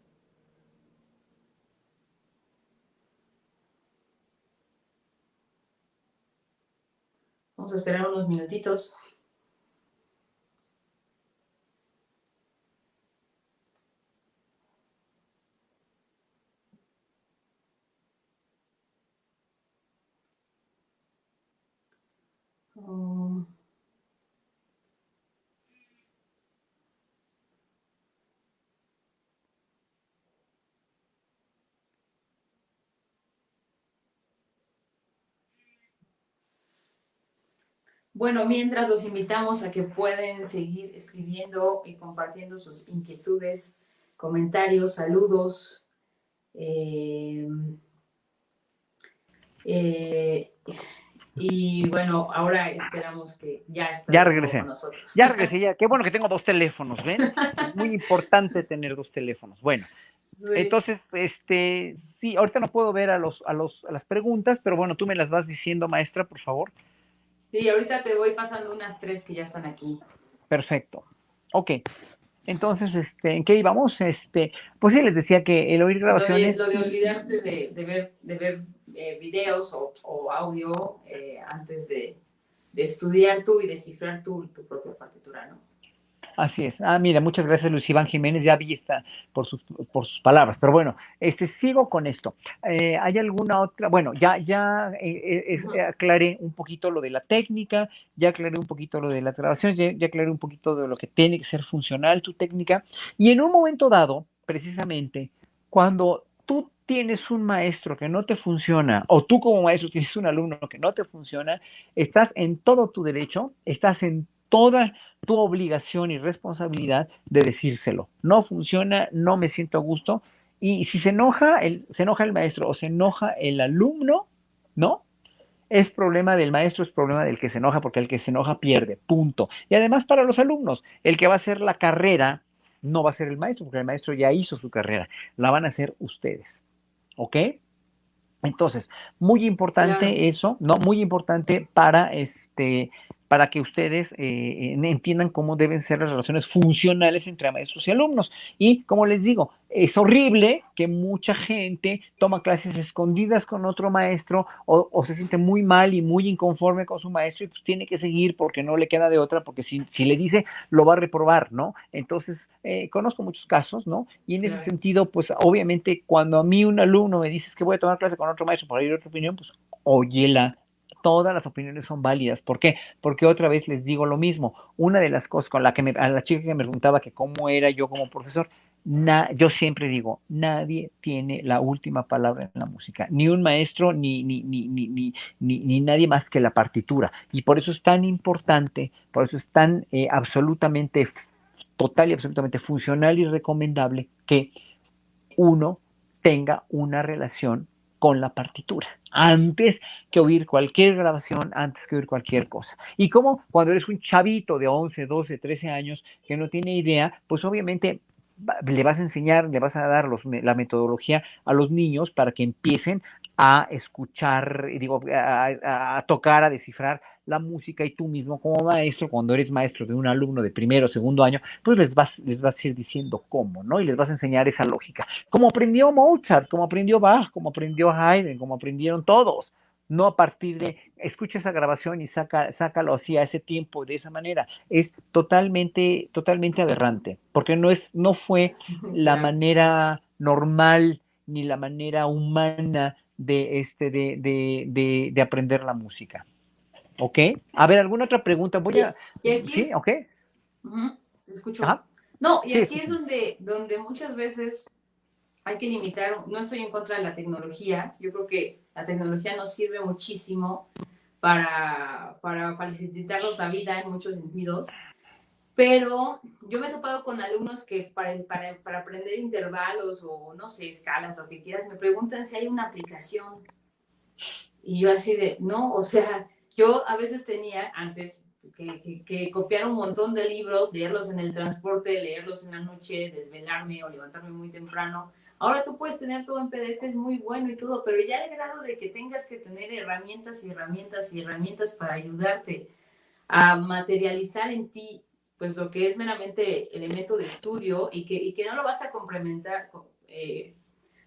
Vamos a esperar unos minutitos. Bueno, mientras los invitamos a que pueden seguir escribiendo y compartiendo sus inquietudes, comentarios, saludos. Y bueno, ahora esperamos que ya está Ya de nuevo regresé. con nosotros. Ya regresé, ya. Qué bueno que tengo 2 teléfonos, ¿ven? Es muy importante tener 2 teléfonos. Bueno, Sí. entonces, sí, ahorita no puedo ver a las preguntas, pero bueno, tú me las vas diciendo, maestra, por favor. Sí, ahorita te voy pasando unas 3 que ya están aquí. Perfecto. Ok. Entonces, ¿en qué íbamos? Pues sí, les decía que el oír grabaciones. Lo de olvidarte de ver videos o audio antes de estudiar tú y descifrar tu propia partitura, ¿no? Así es. Ah, mira, muchas gracias, Luis Iván Jiménez. Ya vi esta por sus palabras. Pero bueno, sigo con esto. ¿Hay alguna otra? Bueno, aclaré un poquito lo de la técnica, ya aclaré un poquito lo de las grabaciones, ya aclaré un poquito de lo que tiene que ser funcional tu técnica. Y en un momento dado, precisamente, cuando tú tienes un maestro que no te funciona, o tú como maestro tienes un alumno que no te funciona, estás en todo tu derecho, estás en toda tu obligación y responsabilidad de decírselo. No funciona, no me siento a gusto. Y si se enoja el maestro o se enoja el alumno, ¿no? Es problema del maestro, es problema del que se enoja, porque el que se enoja pierde, punto. Y además para los alumnos, el que va a hacer la carrera no va a ser el maestro, porque el maestro ya hizo su carrera, la van a hacer ustedes, ¿ok? Entonces, muy Claro, importante eso, ¿no? Muy importante para que ustedes entiendan cómo deben ser las relaciones funcionales entre maestros y alumnos. Y como les digo, es horrible que mucha gente toma clases escondidas con otro maestro o se siente muy mal y muy inconforme con su maestro y pues tiene que seguir porque no le queda de otra, porque si le dice, lo va a reprobar, ¿no? Entonces, conozco muchos casos, ¿no? Y en ese claro. sentido, pues obviamente cuando a mí un alumno me dice que voy a tomar clase con otro maestro para ir a otra opinión, pues óyela. Todas las opiniones son válidas. ¿Por qué? Porque otra vez les digo lo mismo. Una de las cosas con la que a la chica que me preguntaba que cómo era yo como profesor, yo siempre digo, nadie tiene la última palabra en la música, ni un maestro, ni nadie más que la partitura. Y por eso es tan importante, por eso es tan absolutamente, total y absolutamente funcional y recomendable que uno tenga una relación con la partitura, antes que oír cualquier grabación, antes que oír cualquier cosa. Y como cuando eres un chavito de 11, 12, 13 años que no tiene idea, pues obviamente le vas a enseñar, le vas a dar la metodología a los niños para que empiecen a escuchar, digo, a tocar, a descifrar la música y tú mismo como maestro, cuando eres maestro de un alumno de primero o segundo año, pues les vas a ir diciendo cómo, ¿no? Y les vas a enseñar esa lógica. Como aprendió Mozart, como aprendió Bach, como aprendió Haydn, como aprendieron todos. No a partir de, escucha esa grabación y sácalo así a ese tiempo, de esa manera. Es totalmente, totalmente aberrante, porque no fue la Claro. manera normal ni la manera humana de aprender la música. ¿Ok? A ver, ¿alguna otra pregunta? Y aquí ¿Sí? es, ¿Ok? ujú, te escucho. Ajá. No, y Sí, aquí es escuchen. donde muchas veces hay que limitar, no estoy en contra de la tecnología, yo creo que la tecnología nos sirve muchísimo para facilitarnos la vida en muchos sentidos, pero yo me he topado con alumnos que para aprender intervalos o no sé, escalas, lo que quieras, me preguntan si hay una aplicación. Y yo así de, no, o sea, yo a veces tenía antes que copiar un montón de libros, leerlos en el transporte, leerlos en la noche, desvelarme o levantarme muy temprano. Ahora tú puedes tener todo en PDF, es muy bueno y todo, pero ya al grado de que tengas que tener herramientas y herramientas y herramientas para ayudarte a materializar en ti, pues lo que es meramente elemento de estudio y que no lo vas a complementar,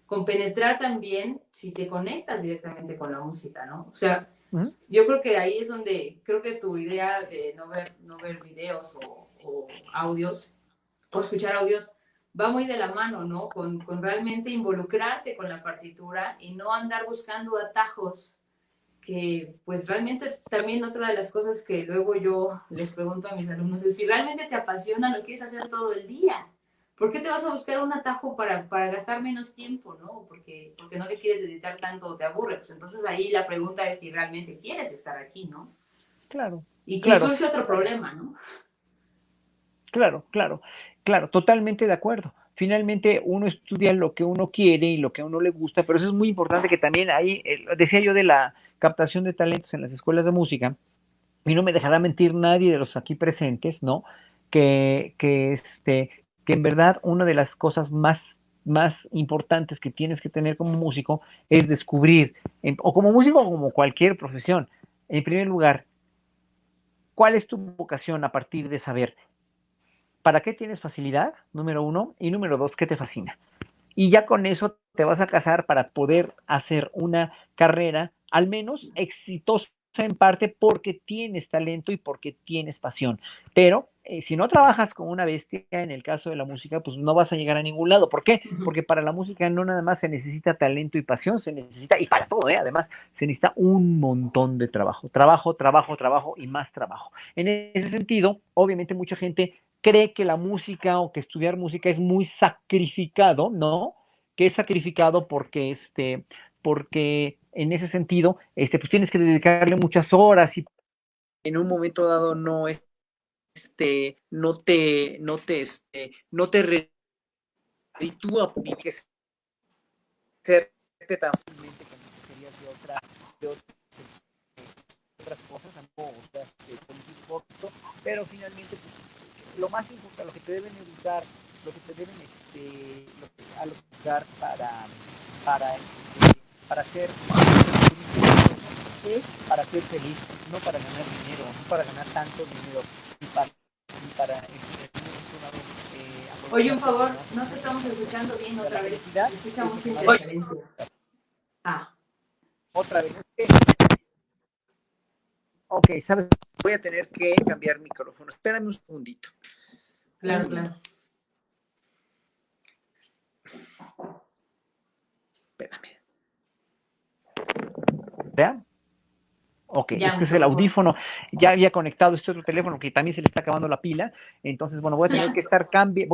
compenetrar también si te conectas directamente con la música, ¿no? O sea, Ujú. yo creo que ahí es donde creo que tu idea de no ver videos o audios o escuchar audios va muy de la mano, ¿no? Con realmente involucrarte con la partitura y no andar buscando atajos que pues realmente también otra de las cosas que luego yo les pregunto a mis alumnos es si realmente te apasiona, lo quieres hacer todo el día. ¿Por qué te vas a buscar un atajo para gastar menos tiempo, no? Porque no le quieres dedicar tanto o te aburre. Pues entonces ahí la pregunta es si realmente quieres estar aquí, ¿no? Claro, Y claro, surge otro problema, ¿no? claro, claro, claro, totalmente de acuerdo. Finalmente uno estudia lo que uno quiere y lo que a uno le gusta, pero eso es muy importante que también ahí, decía yo de la captación de talentos en las escuelas de música, y no me dejará mentir nadie de los aquí presentes, ¿no? Que en verdad una de las cosas más importantes que tienes que tener como músico es descubrir, o como músico o como cualquier profesión, en primer lugar, cuál es tu vocación a partir de saber para qué tienes facilidad, número uno, y número dos, qué te fascina. Y ya con eso te vas a casar para poder hacer una carrera, al menos exitosa en parte porque tienes talento y porque tienes pasión. Pero si no trabajas como una bestia, en el caso de la música, pues no vas a llegar a ningún lado. ¿Por qué? Porque para la música no nada más se necesita talento y pasión, se necesita, y para todo, además, se necesita un montón de trabajo. Trabajo, trabajo, trabajo y más trabajo. En ese sentido, obviamente mucha gente cree que la música o que estudiar música es muy sacrificado, ¿no? Que es sacrificado porque en ese sentido, pues tienes que dedicarle muchas horas y en un momento dado no es no te reditúa vivir que serte tan fácilmente como sería de otras cosas, tampoco, o sea, político, pero finalmente pues, lo más importante, lo que te deben educar, lo que te deben educar para ser es para ser feliz, no para ganar dinero, no para ganar tanto dinero, ni para Oye, un aprovecharte de favor, más. no te estamos escuchando bien La otra vez. felicidad Se escucha es lo mucha que más interferencia. Ah, otra vez. Ok, ¿sabes? Voy a tener que cambiar micrófono. Espérame un segundito. claro, claro. Espérame. ¿Vean? Ok, Ya, es que es mucho el mejor. audífono. Ya había conectado este otro teléfono que también se le está acabando la pila. Entonces, bueno, voy a tener Ya, que estar cambie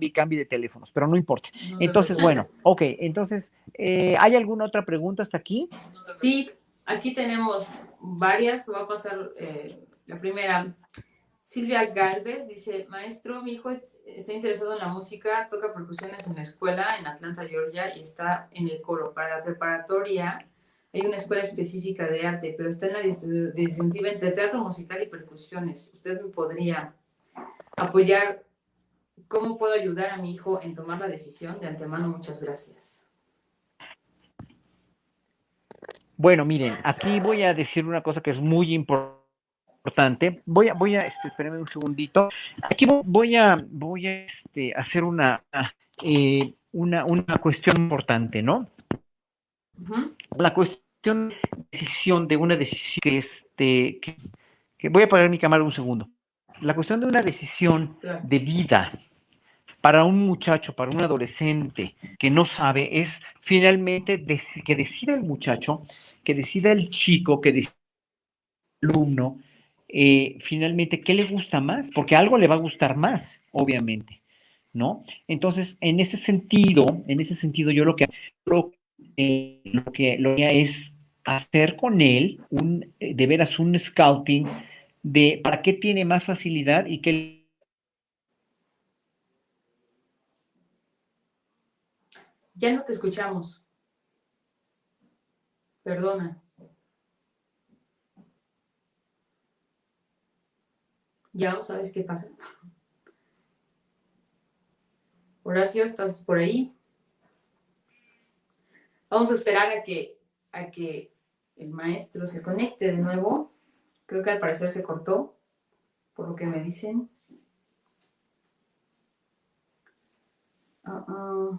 y cambie de teléfonos, pero no importa. no te Entonces, bueno, preocupes. ok. Entonces, ¿hay alguna otra pregunta hasta aquí? Sí, aquí tenemos varias. Te voy a pasar la primera. Silvia Galvez dice, maestro, mi hijo está interesado en la música, toca percusiones en la escuela en Atlanta, Georgia, y está en el coro. Para la preparatoria hay una escuela específica de arte, pero está en la disyuntiva entre teatro musical y percusiones. ¿Usted me podría apoyar? ¿Cómo puedo ayudar a mi hijo en tomar la decisión? De antemano, muchas gracias. Bueno, miren, aquí voy a decir una cosa que es muy importante. Espérenme un segundito. Aquí voy a hacer una cuestión importante, ¿no? Uh-huh. La cuestión de decisión, de una decisión que voy a apagar mi cámara un segundo. La cuestión de una decisión Claro. de vida para un muchacho, para un adolescente que no sabe, es finalmente que decida el muchacho, que decida el chico, que decida el alumno, finalmente, ¿qué le gusta más? Porque algo le va a gustar más, obviamente, ¿no? Entonces, en ese sentido, yo lo que es hacer con él de veras un scouting de para qué tiene más facilidad y qué. Ya no te escuchamos. Perdona. ¿Ya sabes qué pasa? Horacio, ¿estás por ahí? Vamos a esperar a que el maestro se conecte de nuevo. Creo que al parecer se cortó, por lo que me dicen. Uh-uh.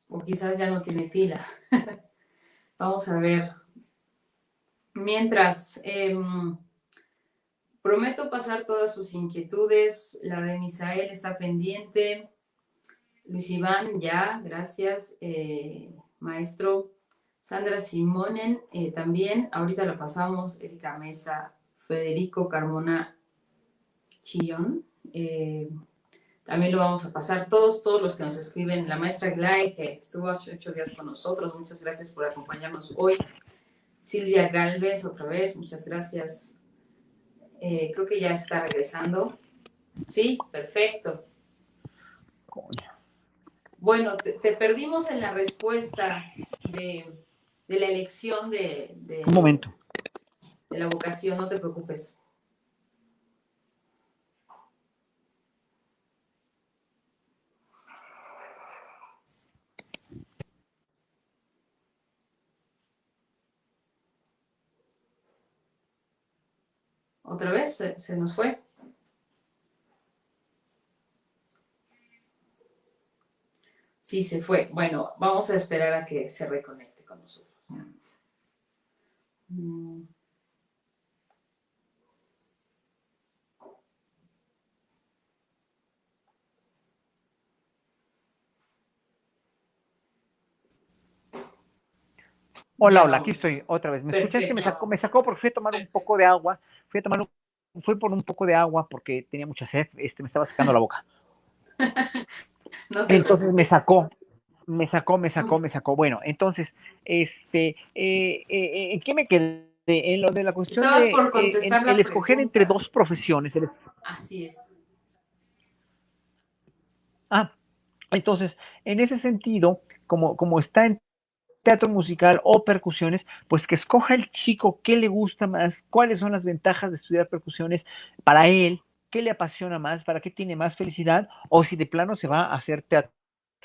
O quizás ya no tiene pila. Vamos a ver. Mientras, prometo pasar todas sus inquietudes. La de Misael está pendiente. Luis Iván, ya, gracias. Maestro. Sandra Simonen, también. Ahorita la pasamos. Erika Mesa. Federico Carmona Chillón. También lo vamos a pasar. Todos los que nos escriben. La maestra Glay, que estuvo 8 días con nosotros. Muchas gracias por acompañarnos hoy. Silvia Galvez, otra vez. Muchas gracias. Creo que ya está regresando. Sí, perfecto. Bueno, te perdimos en la respuesta de la elección Un momento. de la vocación, no te preocupes. Otra vez se nos fue. Sí, se fue. Bueno, vamos a esperar a que se reconecte con nosotros. Hola, Ya hola, aquí vamos. estoy otra vez. ¿Me escuchas? Que me Perfecto. sacó porque fui a tomar un poco de agua, fui a tomar un fue por un poco de agua porque tenía mucha sed, me estaba secando la boca. No te Entonces preocupes. me sacó. Bueno, entonces, ¿en qué me quedé? En lo de la cuestión Estabas de por contestar el la escoger entre pregunta. dos profesiones. Así es. Ah, entonces, en ese sentido, como está en teatro musical o percusiones, pues que escoja el chico qué le gusta más, cuáles son las ventajas de estudiar percusiones para él, qué le apasiona más, para qué tiene más felicidad, o si de plano se va a hacer teatro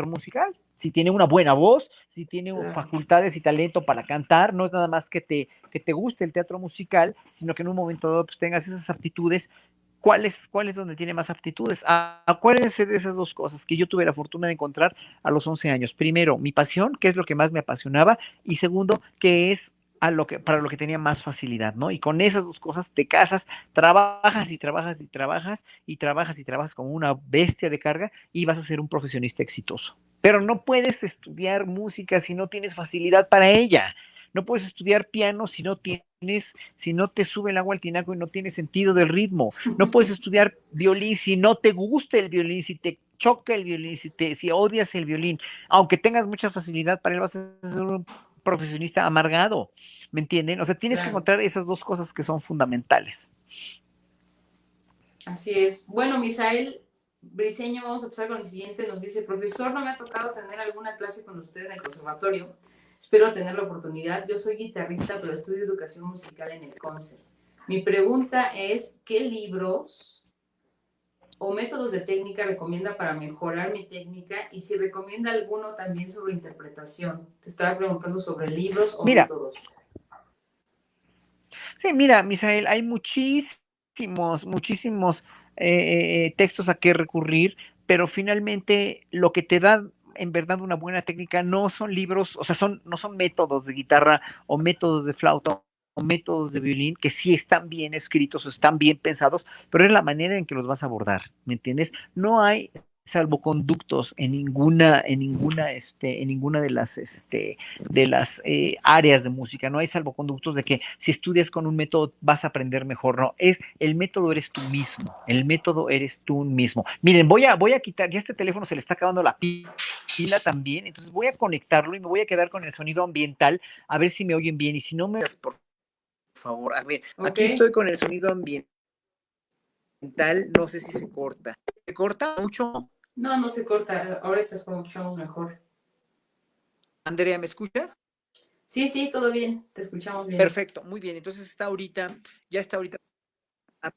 musical. Si tiene una buena voz, si tiene Claro. facultades y talento para cantar, no es nada más que te guste el teatro musical, sino que en un momento dado pues, tengas esas aptitudes. ¿Cuál es donde tiene más aptitudes? Acuérdense de esas dos cosas que yo tuve la fortuna de encontrar a los 11 años. Primero, mi pasión, que es lo que más me apasionaba, y segundo, que es para lo que tenía más facilidad, ¿no? Y con esas dos cosas te casas, trabajas y trabajas y trabajas y trabajas y trabajas como una bestia de carga y vas a ser un profesionista exitoso. Pero no puedes estudiar música si no tienes facilidad para ella. No puedes estudiar piano si no te sube el agua al tinaco y no tienes sentido del ritmo. No puedes estudiar violín si no te gusta el violín, si te choca el violín, si odias el violín. Aunque tengas mucha facilidad para él, vas a ser un profesionista amargado. ¿Me entienden? O sea, tienes que Claro. encontrar esas dos cosas que son fundamentales. Así es. Bueno, Misael Briseño, vamos a empezar con el siguiente. Nos dice, profesor, no me ha tocado tener alguna clase con usted en el conservatorio. Espero tener la oportunidad. Yo soy guitarrista, pero estudio educación musical en el CONCER. Mi pregunta es, ¿qué libros o métodos de técnica recomienda para mejorar mi técnica? Y si recomienda alguno también sobre interpretación. Te estaba preguntando sobre libros o Mira, métodos. sí, mira, Misael, hay muchísimos textos a que recurrir, pero finalmente lo que te da en verdad una buena técnica no son libros, o sea, no son métodos de guitarra o métodos de flauta o métodos de violín que sí están bien escritos o están bien pensados, pero es la manera en que los vas a abordar, ¿me entiendes? No hay salvoconductos en ninguna de las áreas de música. No hay salvoconductos de que si estudias con un método vas a aprender mejor. No, es el método eres tú mismo. El método eres tú mismo. Miren, voy a quitar, ya este teléfono se le está acabando la pila también, entonces voy a conectarlo y me voy a quedar con el sonido ambiental a ver si me oyen bien y si no me... Por favor, a ver, Ok. aquí estoy con el sonido ambiental, no sé si se corta. ¿Se corta mucho? No, no se corta. Ahorita escuchamos mejor. Andrea, ¿me escuchas? Sí, sí, todo bien. Te escuchamos bien. Perfecto, muy bien. Entonces ya está ahorita el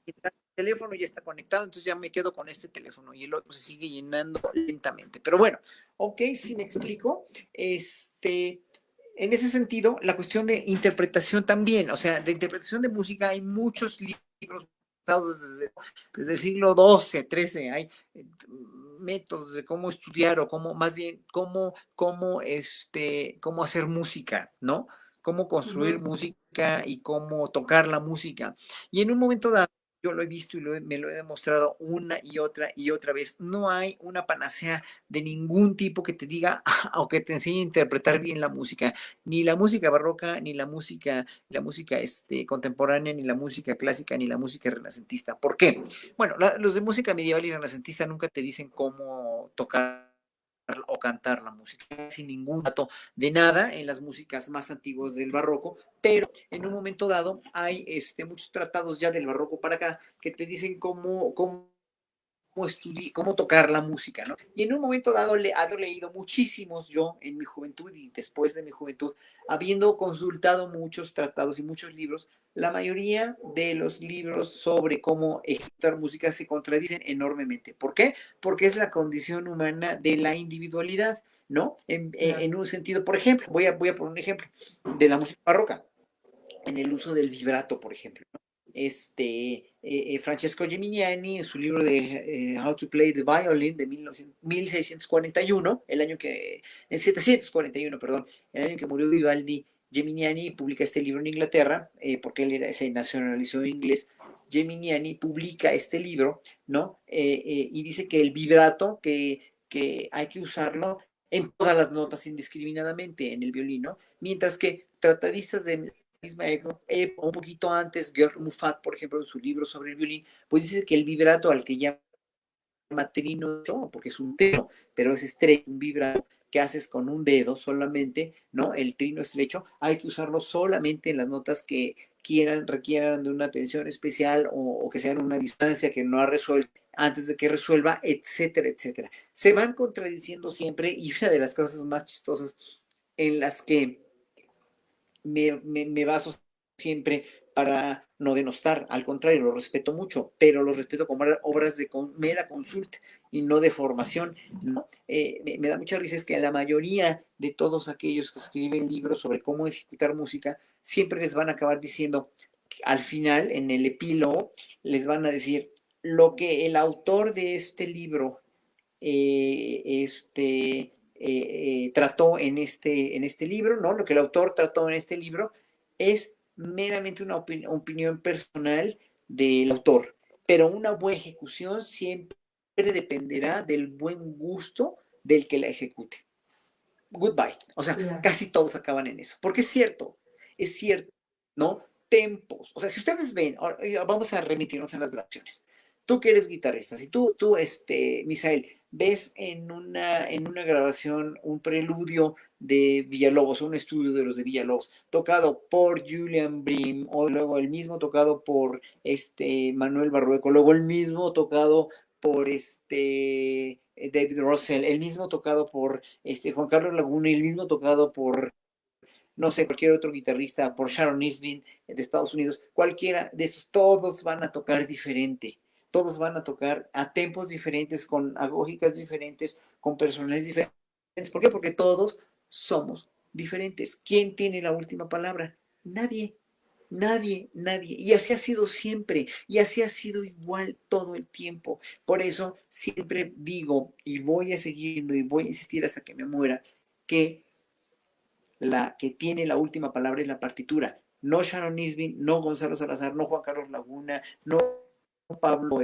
teléfono ya está conectado, entonces ya me quedo con este teléfono y el otro se sigue llenando lentamente. Pero bueno, ok, si me explico, en ese sentido, la cuestión de interpretación también, o sea, de interpretación de música hay muchos libros desde el siglo XII, XIII, hay métodos de cómo estudiar o cómo, más bien, cómo hacer música, ¿no? Cómo construir música y cómo tocar la música. Y en un momento dado, yo lo he visto y me lo he demostrado una y otra vez. No hay una panacea de ningún tipo que te diga o que te enseñe a interpretar bien la música. Ni la música barroca, ni la música contemporánea, ni la música clásica, ni la música renacentista. ¿Por qué? Bueno, los de música medieval y renacentista nunca te dicen cómo tocar o cantar la música, sin ningún dato de nada en las músicas más antiguas del barroco, pero en un momento dado hay muchos tratados ya del barroco para acá que te dicen cómo tocar la música, ¿no? Y en un momento dado he leído muchísimos yo en mi juventud y después de mi juventud, habiendo consultado muchos tratados y muchos libros, la mayoría de los libros sobre cómo ejecutar música se contradicen enormemente. ¿Por qué? Porque es la condición humana de la individualidad, ¿no? En un sentido, por ejemplo, voy a poner un ejemplo de la música barroca, en el uso del vibrato, por ejemplo, ¿no? Francesco Geminiani, en su libro de How to Play the Violin de 1641, en 741, perdón, el año que murió Vivaldi, Geminiani publica este libro en Inglaterra, porque se nacionalizó en inglés. Geminiani publica este libro, ¿no? Y dice que el vibrato, que hay que usarlo en todas las notas indiscriminadamente en el violín, ¿no? Mientras que tratadistas de misma época, un poquito antes, Georg Muffat, por ejemplo, en su libro sobre el violín, pues dice que el vibrato al que llama trino, porque es un trino, pero es estrecho, un vibrato que haces con un dedo solamente, ¿no? El trino estrecho, hay que usarlo solamente en las notas que requieran de una atención especial o que sean una distancia que no ha resuelto antes de que resuelva, etcétera, etcétera. Se van contradiciendo siempre y una de las cosas más chistosas en las que me baso siempre para no denostar, al contrario, lo respeto mucho, pero lo respeto como obras de mera consulta y no de formación, ¿no? Me da mucha risa es que la mayoría de todos aquellos que escriben libros sobre cómo ejecutar música, siempre les van a acabar diciendo, al final, en el epílogo, les van a decir, lo que el autor de este libro trató en este libro, ¿no? Lo que el autor trató en este libro es meramente una opinión personal del autor, pero una buena ejecución siempre dependerá del buen gusto del que la ejecute. Goodbye. O sea, Claro. casi todos acaban en eso, porque es cierto, ¿no? Tempos. O sea, si ustedes ven, vamos a remitirnos a las grabaciones. Tú que eres guitarrista, si Misael, ves en una grabación un preludio de Villalobos, un estudio de los de Villalobos, tocado por Julian Brim, o luego el mismo tocado por Manuel Barrueco, luego el mismo tocado por David Russell, el mismo tocado por Juan Carlos Laguna y el mismo tocado por, no sé, cualquier otro guitarrista, por Sharon Isbin de Estados Unidos, cualquiera de estos, todos van a tocar diferente, todos van a tocar a tempos diferentes, con agógicas diferentes, con personajes diferentes. ¿Por qué? Porque todos somos diferentes. ¿Quién tiene la última palabra? Nadie. Nadie, nadie. Y así ha sido siempre. Y así ha sido igual todo el tiempo. Por eso siempre digo, y voy a seguir y voy a insistir hasta que me muera, que la que tiene la última palabra es la partitura. No Sharon Isbin, no Gonzalo Salazar, no Juan Carlos Laguna, no Pablo,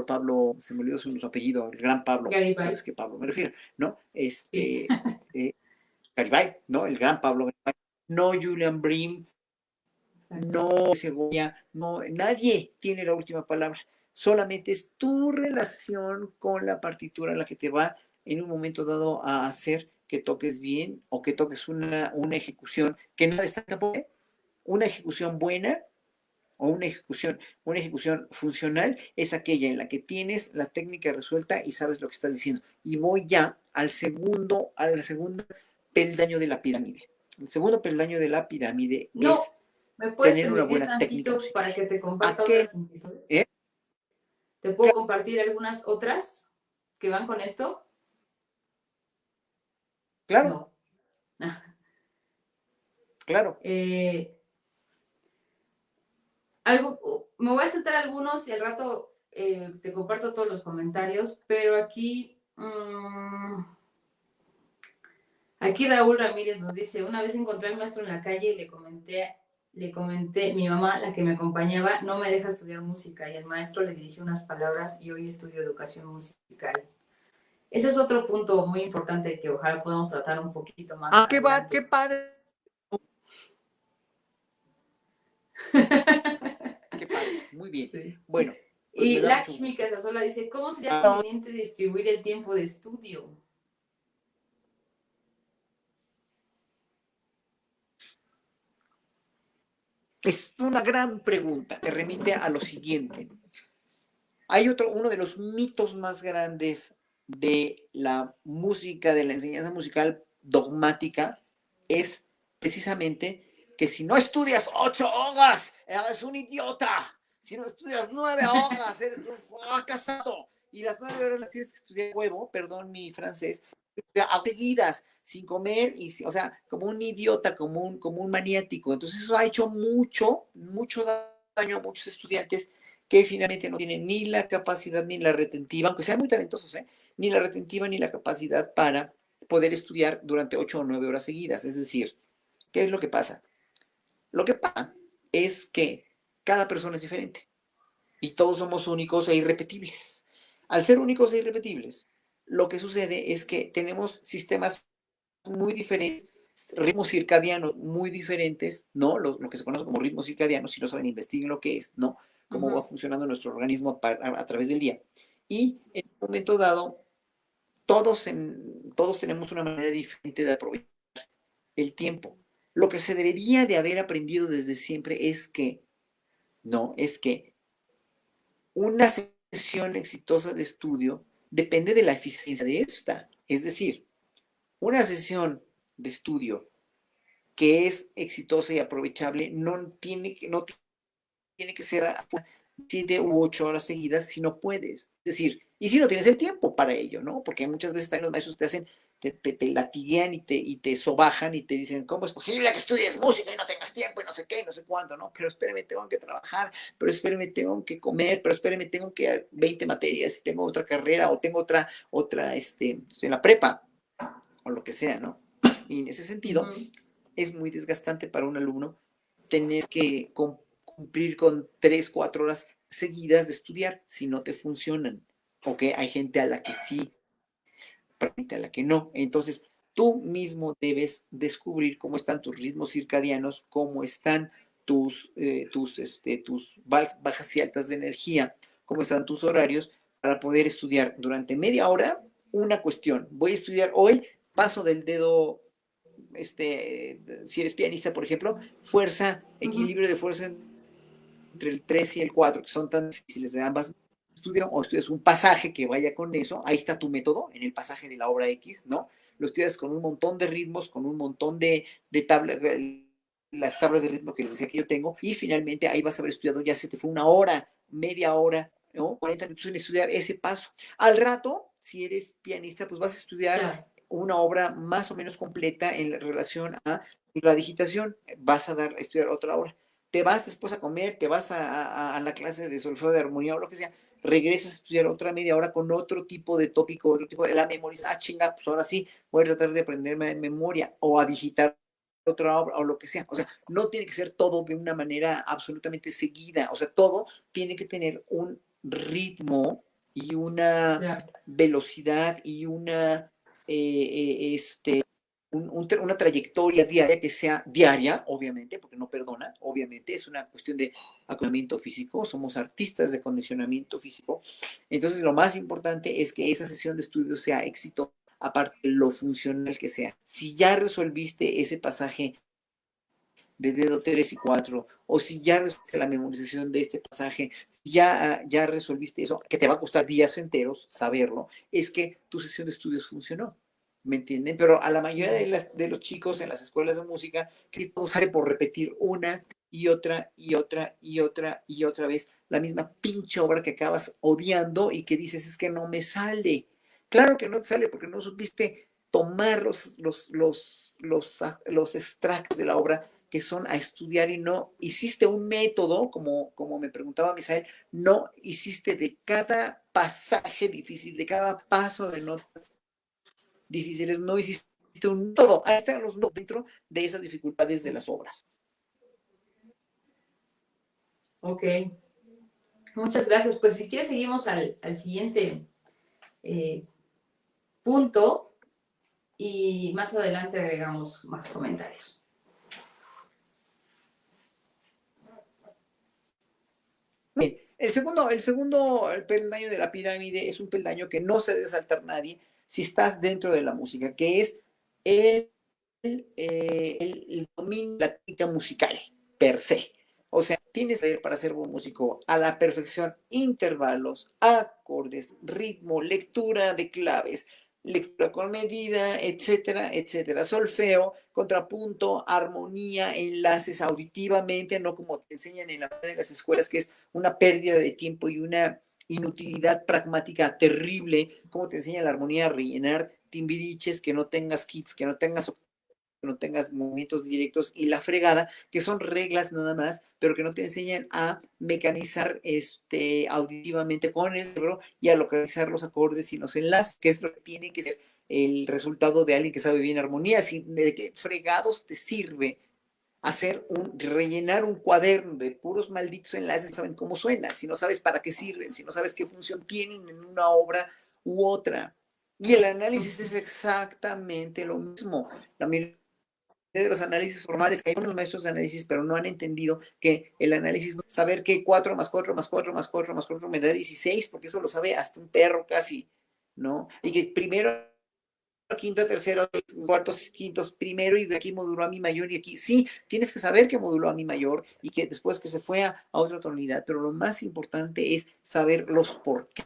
Pablo, se me olvidó su apellido, el gran Pablo, Garibay. ¿sabes qué Pablo me refiero? ¿No? Sí. Garibay, ¿no? El gran Pablo Garibay. No Julian Brim, Exacto. no Segovia, no, nadie tiene la última palabra. Solamente es tu relación con la partitura la que te va en un momento dado a hacer que toques bien o que toques una ejecución que nada está tampoco. Una ejecución buena o una ejecución funcional es aquella en la que tienes la técnica resuelta y sabes lo que estás diciendo. Y voy ya al segundo peldaño de la pirámide. El segundo peldaño de la pirámide es No, ¿me puedes tener una permitir buena técnica tantito musical. para que te comparta Aquel, otras inquietudes? ¿eh? ¿Te puedo compartir algunas otras que van con esto? Claro, No. Ah, claro. Eh, me voy a saltar algunos y al rato te comparto todos los comentarios, pero aquí Raúl Ramírez nos dice, una vez encontré al maestro en la calle y le comenté, mi mamá, la que me acompañaba, no me deja estudiar música y el maestro le dirigió unas palabras y hoy estudio educación musical. Ese es otro punto muy importante que ojalá podamos tratar un poquito más Ah, qué adelante. padre. Qué padre. Muy bien. Sí. Bueno, pues Y me da mucho Lakshmi gusto. Casasola dice, ¿cómo sería conveniente distribuir el tiempo de estudio? Es una gran pregunta. Te remite a lo siguiente. Uno de los mitos más grandes de la música, de la enseñanza musical dogmática, es precisamente que si no estudias 8 horas, eres un idiota. Si no estudias 9 horas, eres un fracasado. Y las 9 horas las tienes que estudiar huevo, perdón mi francés, a seguidas, sin comer, o sea, como un idiota, como un maniático. Entonces eso ha hecho mucho, mucho daño a muchos estudiantes que finalmente no tienen ni la capacidad ni la retentiva, aunque sean muy talentosos, ni la retentiva ni la capacidad para poder estudiar durante 8 o 9 horas seguidas. Es decir, ¿qué es lo que pasa? Lo que pasa es que cada persona es diferente y todos somos únicos e irrepetibles. Al ser únicos e irrepetibles, lo que sucede es que tenemos sistemas muy diferentes, ritmos circadianos muy diferentes, ¿no? Lo que se conoce como ritmos circadianos, si no saben, investiguen lo que es, ¿no? Cómo va funcionando nuestro organismo a través del día. Y en un momento dado, todos tenemos una manera diferente de aprovechar el tiempo. Lo que se debería de haber aprendido desde siempre es que, no, es que una sesión exitosa de estudio depende de la eficiencia de esta. Es decir, una sesión de estudio que es exitosa y aprovechable no tiene que ser a 7 u 8 horas seguidas si no puedes. Es decir, y si no tienes el tiempo para ello, ¿no? Porque muchas veces también los maestros te latiguean y te sobajan y te dicen, ¿cómo es posible que estudies música y no tengas tiempo y no sé qué y no sé cuánto? No, pero espérame, tengo que trabajar, pero espérame, tengo que comer, pero espérame, tengo que 20 materias, y tengo otra carrera o tengo estoy en la prepa o lo que sea, ¿no? Y en ese sentido, es muy desgastante para un alumno tener que cumplir con 3, 4 horas seguidas de estudiar si no te funcionan. ¿Ok? Hay gente a la que sí, gente a la que no. Entonces, tú mismo debes descubrir cómo están tus ritmos circadianos, cómo están tus bajas y altas de energía, cómo están tus horarios para poder estudiar durante media hora una cuestión. Voy a estudiar hoy, paso del dedo si eres pianista, por ejemplo, fuerza, equilibrio de fuerza entre el 3 y el 4, que son tan difíciles de ambas. Estudias un pasaje que vaya con eso, ahí está tu método, en el pasaje de la obra X, ¿no? Lo estudias con un montón de ritmos, con un montón de tablas, las tablas de ritmo que les decía que yo tengo, y finalmente ahí vas a haber estudiado, ya se te fue una hora, media hora, ¿no? 40 minutos en estudiar ese paso. Al rato, si eres pianista, pues vas a estudiar una obra más o menos completa en relación a la digitación, vas a estudiar otra obra. Te vas después a comer, te vas a la clase de solfeo, de armonía o lo que sea, regresas a estudiar otra media hora con otro tipo de tópico, otro tipo de la memoria. Ah, chinga, pues ahora sí voy a tratar de aprenderme de memoria o a digitar otra obra o lo que sea. O sea, no tiene que ser todo de una manera absolutamente seguida. O sea, todo tiene que tener un ritmo y una velocidad y una trayectoria diaria que sea diaria, obviamente, porque no perdona, obviamente, es una cuestión de acondicionamiento físico, somos artistas de condicionamiento físico. Entonces, lo más importante es que esa sesión de estudio sea éxito, aparte de lo funcional que sea. Si ya resolviste ese pasaje de dedo 3 y 4, o si ya resolviste la memorización de este pasaje, si ya resolviste eso, que te va a costar días enteros saberlo, es que tu sesión de estudios funcionó. ¿Me entienden? Pero a la mayoría de los chicos en las escuelas de música, que todo sale por repetir una y otra y otra y otra y otra vez la misma pinche obra que acabas odiando y que dices, es que no me sale. Claro que no te sale porque no supiste tomar los extractos de la obra que son a estudiar y no hiciste un método, como me preguntaba Misael, no hiciste de cada pasaje difícil, de cada paso de notas difíciles, no hiciste un todo. Ahí están los nodos dentro de esas dificultades de las obras. Ok, muchas gracias. Pues si quieres seguimos al siguiente punto y más adelante agregamos más comentarios. Bien, el segundo peldaño de la pirámide es un peldaño que no se debe saltar nadie si estás dentro de la música, que es el dominio de la técnica musical, per se. O sea, tienes que saber para ser buen músico a la perfección intervalos, acordes, ritmo, lectura de claves, lectura con medida, etcétera, etcétera. Solfeo, contrapunto, armonía, enlaces auditivamente, no como te enseñan en la de las escuelas, que es una pérdida de tiempo y una inutilidad pragmática terrible, como te enseña la armonía a rellenar timbiriches, que no tengas kits, que no tengas movimientos directos y la fregada, que son reglas nada más, pero que no te enseñan a mecanizar auditivamente con el cerebro y a localizar los acordes y los enlaces, que es lo que tiene que ser el resultado de alguien que sabe bien armonía. Si de qué fregados te sirve rellenar un cuaderno de puros malditos enlaces, no saben cómo suena, si no sabes para qué sirven, si no sabes qué función tienen en una obra u otra. Y el análisis es exactamente lo mismo. La de los análisis formales, que hay unos maestros de análisis, pero no han entendido que el análisis, saber que 4 más 4 más 4 más 4 más 4 me da 16, porque eso lo sabe hasta un perro casi, ¿no? Y que primero, quinto, tercero, cuartos, quintos, primero, y aquí moduló a mi mayor, y aquí, sí, tienes que saber que moduló a mi mayor, y que después que se fue a otra tonalidad, pero lo más importante es saber los por qué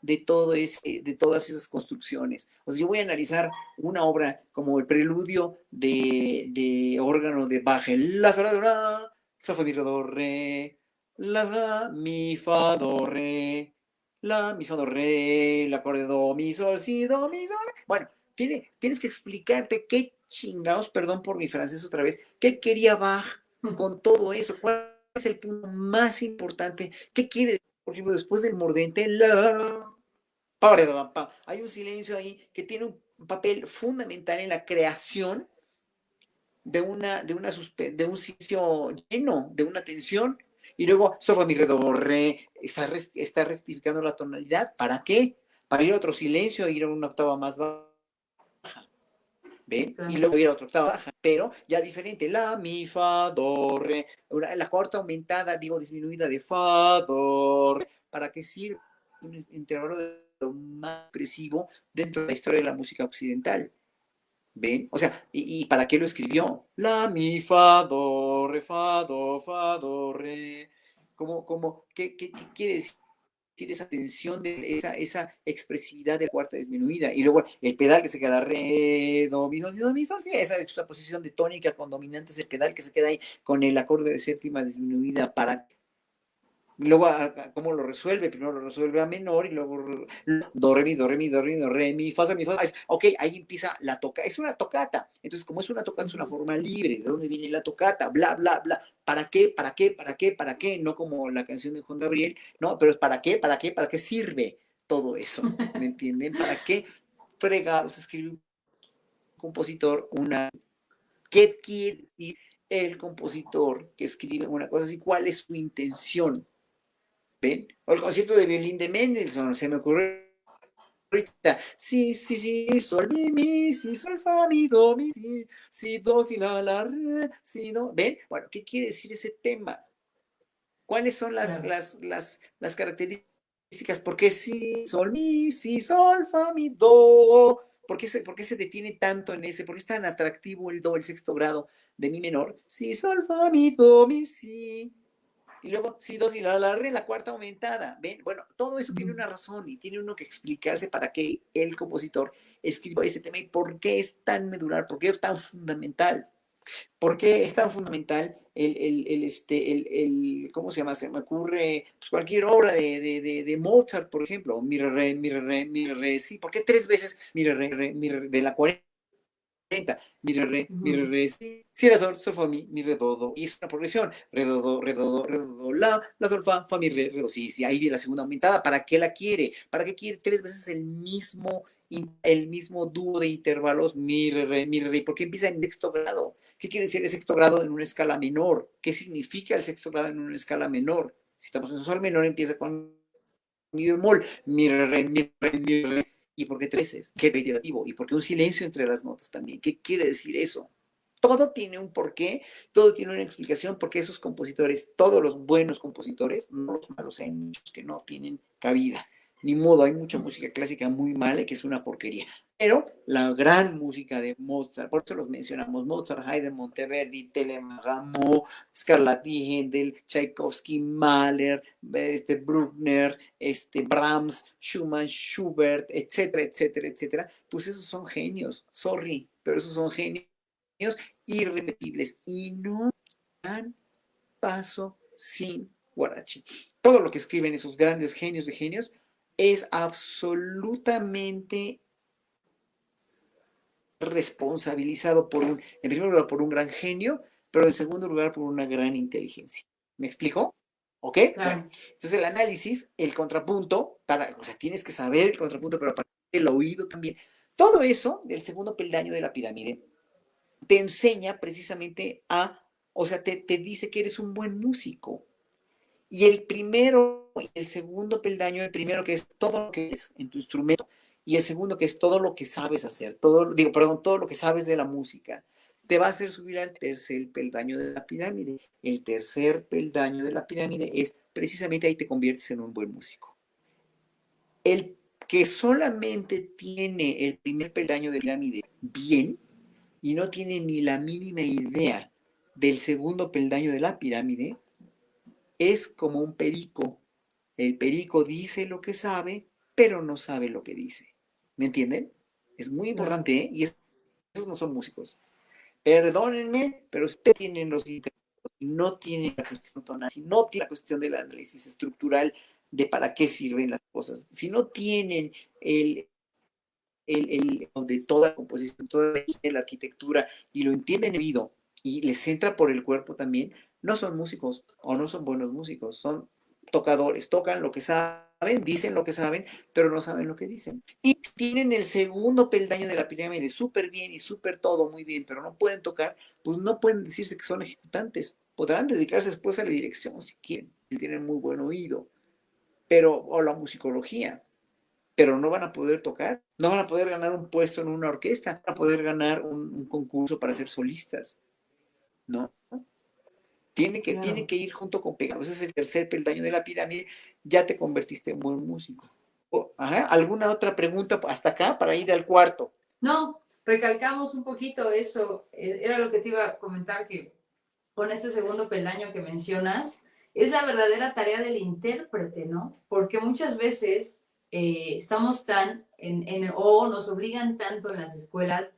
de todas esas construcciones. O sea, yo voy a analizar una obra como el preludio de órgano de Bach, la, sol, fa, mi, re, do, re, la, mi, fa, do, re, la, mi, fa, do, re, el acorde do, mi, sol, si, do, mi, sol. Bueno, tienes que explicarte qué chingados, perdón por mi francés otra vez, qué quería Bach con todo eso, cuál es el punto más importante, qué quiere, por ejemplo, después del mordente, hay un silencio ahí que tiene un papel fundamental en la creación de un silencio lleno, de una tensión, y luego sofa mi re, do, re, está rectificando la tonalidad. ¿Para qué? Para ir a otro silencio, ir a una octava más baja. ¿Ven? Y luego ir a otra octava baja, pero ya diferente, la, mi, fa, do, re, la cuarta aumentada, digo disminuida de fa, do, re. ¿Para qué sirve un intervalo de lo más expresivo dentro de la historia de la música occidental? ¿Ven? O sea, ¿y para qué lo escribió? La, mi, fa, do, re. ¿Qué quiere decir esa tensión, esa expresividad de la cuarta disminuida? Y luego el pedal que se queda re, do, mi, sol, si, do, mi, sol, sí, esa exposición de tónica con dominantes, el pedal que se queda ahí con el acorde de séptima disminuida para... Luego, ¿cómo lo resuelve? Primero lo resuelve a menor y luego do, re, mi, do, re, mi, do, re, mi, do, re, mi, fa, mi, fa. Ok, ahí empieza la toca. Es una tocata. Entonces, como es una tocata, es una forma libre. ¿De dónde viene la tocata? Bla, bla, bla. ¿Para qué? ¿Para qué? ¿Para qué? ¿Para qué? No como la canción de Juan Gabriel, no, pero es ¿para qué? ¿Para qué? ¿Para qué sirve todo eso? ¿Me entienden? ¿Para qué fregados escribe un compositor una... ¿Qué quiere decir el compositor que escribe una cosa así? ¿Cuál es su intención? ¿Ven? O el concierto de violín de Mendelssohn, se me ocurrió ahorita. Sí, sí, sí, sol, mi, si, sol, fa, mi, do, mi, si, do, si, la, re, si, do. ¿Ven? Bueno, ¿qué quiere decir ese tema? ¿Cuáles son las características? ¿Por qué si, sol, mi, si, sol, fa, mi, do? ¿Por qué se detiene tanto en ese? ¿Por qué es tan atractivo el do, el sexto grado de mi menor? Si, sol, fa, mi, do, mi, si. Y luego si, do, si, la, re, la cuarta aumentada. ¿Ven? Bueno, todo eso tiene una razón y tiene uno que explicarse para qué el compositor escribió ese tema y por qué es tan medular, por qué es tan fundamental. ¿Por qué es tan fundamental ¿cómo se llama? Se me ocurre pues, cualquier obra de Mozart, por ejemplo, mi, re, mi, re, mi, re, sí, ¿por qué tres veces mi, re, mi, re, de la 40? Mi, re, si, la, sol, fa, mi, re, do, y es una progresión, re, do, la, sol, fa, mi, re, do, sí, ahí viene la segunda aumentada, ¿para qué la quiere? ¿Para qué quiere tres veces el mismo dúo de intervalos, mi, re, ¿por qué empieza en sexto grado? ¿Qué quiere decir el sexto grado en una escala menor? ¿Qué significa el sexto grado en una escala menor? Si estamos en sol menor, empieza con mi bemol, mi, re, ¿y por qué treces? ¿Qué reiterativo? ¿Y por qué un silencio entre las notas también? ¿Qué quiere decir eso? Todo tiene un porqué, todo tiene una explicación, porque esos compositores, todos los buenos compositores, no los malos, hay muchos que no tienen cabida. Ni modo, hay mucha música clásica muy mala que es una porquería. Pero la gran música de Mozart, por eso los mencionamos, Mozart, Haydn, Monteverdi, Telemaco, Scarlatti, Händel, Tchaikovsky, Mahler, Bruckner, Brahms, Schumann, Schubert, etcétera, etcétera, etcétera, pues esos son genios, sorry, pero esos son genios irrepetibles y no dan paso sin guarachi. Todo lo que escriben esos grandes genios de genios es absolutamente responsabilizado en primer lugar, por un gran genio, pero en segundo lugar, por una gran inteligencia. ¿Me explico? ¿Ok? Claro. Bueno, entonces el análisis, el contrapunto, o sea, tienes que saber el contrapunto, pero aparte el oído también. Todo eso del segundo peldaño de la pirámide te enseña precisamente o sea, te dice que eres un buen músico. Y el primero, el segundo peldaño, el primero que es todo lo que es en tu instrumento, y el segundo que es todo lo que sabes hacer, todo lo que sabes de la música, te va a hacer subir al tercer peldaño de la pirámide. El tercer peldaño de la pirámide es precisamente ahí te conviertes en un buen músico. El que solamente tiene el primer peldaño de la pirámide bien y no tiene ni la mínima idea del segundo peldaño de la pirámide, es como un perico. El perico dice lo que sabe, pero no sabe lo que dice. ¿Me entienden? Es muy Claro. importante, ¿eh? Y esos no son músicos. Perdónenme, pero ustedes tienen los intentos y no tienen la cuestión tonal, si no tienen la cuestión del análisis estructural de para qué sirven las cosas, si no tienen de toda la composición, toda la arquitectura y lo entienden debido y les entra por el cuerpo también, no son músicos o no son buenos músicos, son tocadores, tocan lo que saben, dicen lo que saben, pero no saben lo que dicen. Y tienen el segundo peldaño de la pirámide súper bien y súper todo muy bien, pero no pueden tocar, pues no pueden decirse que son ejecutantes. Podrán dedicarse después a la dirección si quieren, si tienen muy buen oído, pero, o la musicología, pero no van a poder tocar, no van a poder ganar un puesto en una orquesta, no van a poder ganar un concurso para ser solistas, ¿no? Tiene Claro. que ir junto con pegado. Ese es el tercer peldaño de la pirámide, ya te convertiste en buen músico. Ajá, ¿alguna otra pregunta hasta acá para ir al cuarto? No, recalcamos un poquito eso, era lo que te iba a comentar, que con este segundo peldaño que mencionas, es la verdadera tarea del intérprete, ¿no? Porque muchas veces estamos o nos obligan tanto en las escuelas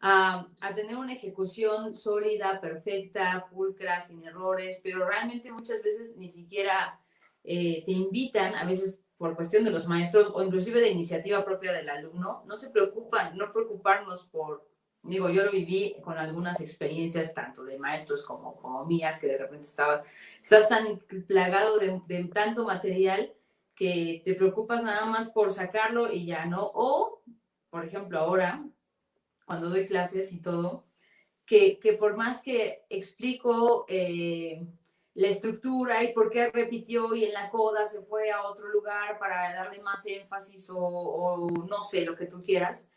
a tener una ejecución sólida, perfecta, pulcra, sin errores, pero realmente muchas veces ni siquiera te invitan, a veces por cuestión de los maestros o inclusive de iniciativa propia del alumno, no se preocupan, no preocuparnos por, digo, yo lo viví con algunas experiencias, tanto de maestros como mías, que de repente estás tan plagado de tanto material que te preocupas nada más por sacarlo y ya, ¿no? O, por ejemplo, ahora, cuando doy clases y todo, que por más que explico la estructura y por qué repitió y en la coda se fue a otro lugar para darle más énfasis o no sé, lo que tú quieras,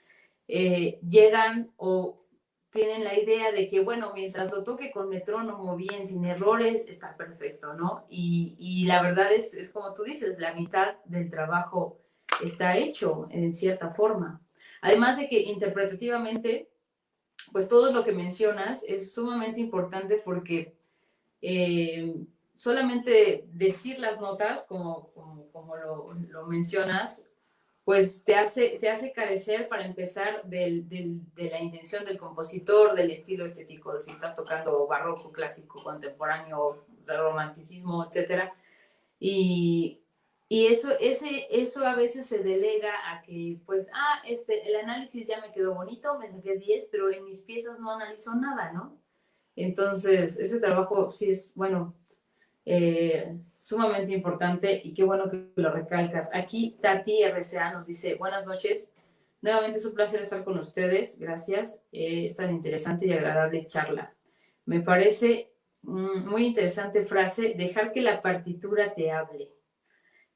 llegan o tienen la idea de que, bueno, mientras lo toque con metrónomo bien, sin errores, está perfecto, ¿no? Y la verdad es como tú dices, la mitad del trabajo está hecho en cierta forma. Además de que interpretativamente, pues todo lo que mencionas es sumamente importante porque eh, solamente decir las notas, como lo mencionas, pues te hace carecer para empezar de la intención del compositor, del estilo estético, de si estás tocando barroco, clásico, contemporáneo, romanticismo, etcétera. Y, y eso a veces se delega a que, pues, el análisis ya me quedó bonito, me saqué 10, pero en mis piezas no analizo nada, ¿no? Entonces, ese trabajo sí es, bueno, sumamente importante y qué bueno que lo recalcas. Aquí Tati RCA nos dice, buenas noches, nuevamente es un placer estar con ustedes, gracias, es tan interesante y agradable charla. Me parece muy interesante frase, dejar que la partitura te hable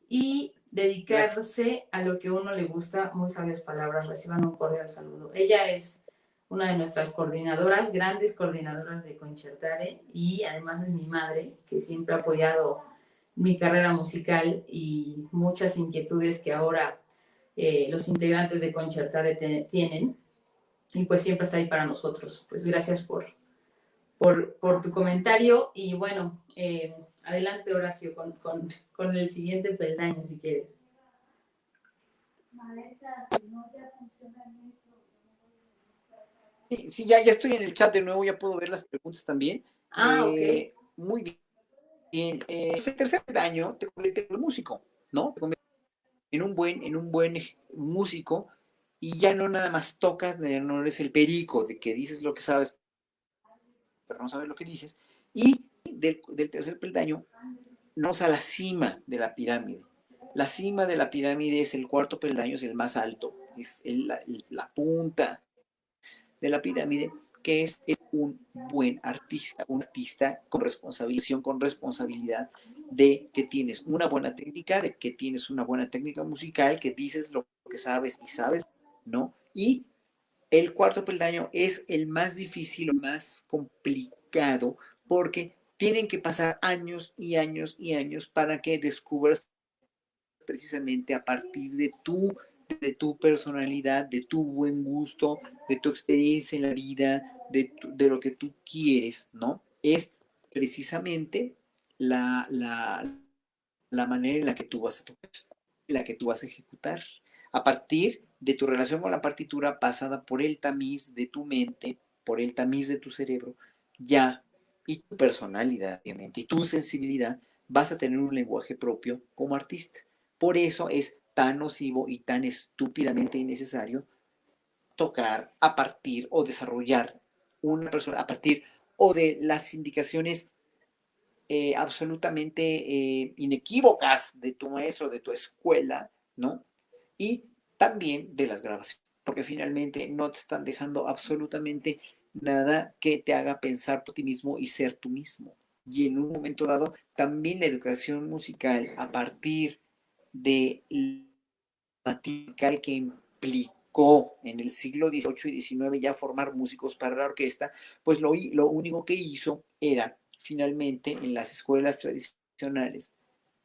y Gracias. dedicarse a lo que a uno le gusta, muy sabias palabras, reciban un cordial saludo. Ella es una de nuestras coordinadoras, grandes coordinadoras de Concertare y además es mi madre, que siempre ha apoyado mi carrera musical y muchas inquietudes que ahora los integrantes de Concertare tienen y pues siempre está ahí para nosotros. Pues gracias por tu comentario y bueno, adelante Horacio con el siguiente peldaño si quieres. Sí, sí, ya estoy en el chat de nuevo, ya puedo ver las preguntas también. Ok. Muy bien. El tercer peldaño te convierte en un músico, ¿no? Te convierte en un buen músico y ya no nada más tocas, ya no eres el perico de que dices lo que sabes, pero no sabes lo que dices. Y del tercer peldaño, nos a la cima de la pirámide. La cima de la pirámide es el cuarto peldaño, es el más alto, es la punta de la pirámide, que es un buen artista, un artista con responsabilidad de que tienes una buena técnica, de que tienes una buena técnica musical, que dices lo que sabes y sabes, ¿no? Y El cuarto peldaño es el más difícil, el más complicado, porque tienen que pasar años y años y años para que descubras precisamente a partir de tu personalidad, de tu buen gusto, de tu experiencia en la vida, de lo que tú quieres, ¿no? Es precisamente la manera en la que tú vas a tocar, la que tú vas a ejecutar, a partir de tu relación con la partitura pasada por el tamiz de tu mente, por el tamiz de tu cerebro, ya, y tu personalidad, obviamente, y tu sensibilidad, vas a tener un lenguaje propio como artista. Por eso es tan nocivo y tan estúpidamente innecesario tocar a partir o desarrollar una persona a partir o de las indicaciones absolutamente inequívocas de tu maestro, de tu escuela, ¿no? Y también de las grabaciones, porque finalmente no te están dejando absolutamente nada que te haga pensar por ti mismo y ser tú mismo. Y en un momento dado, también la educación musical, a partir de la musical que implicó en el siglo XVIII y XIX ya formar músicos para la orquesta, pues lo único que hizo era finalmente en las escuelas tradicionales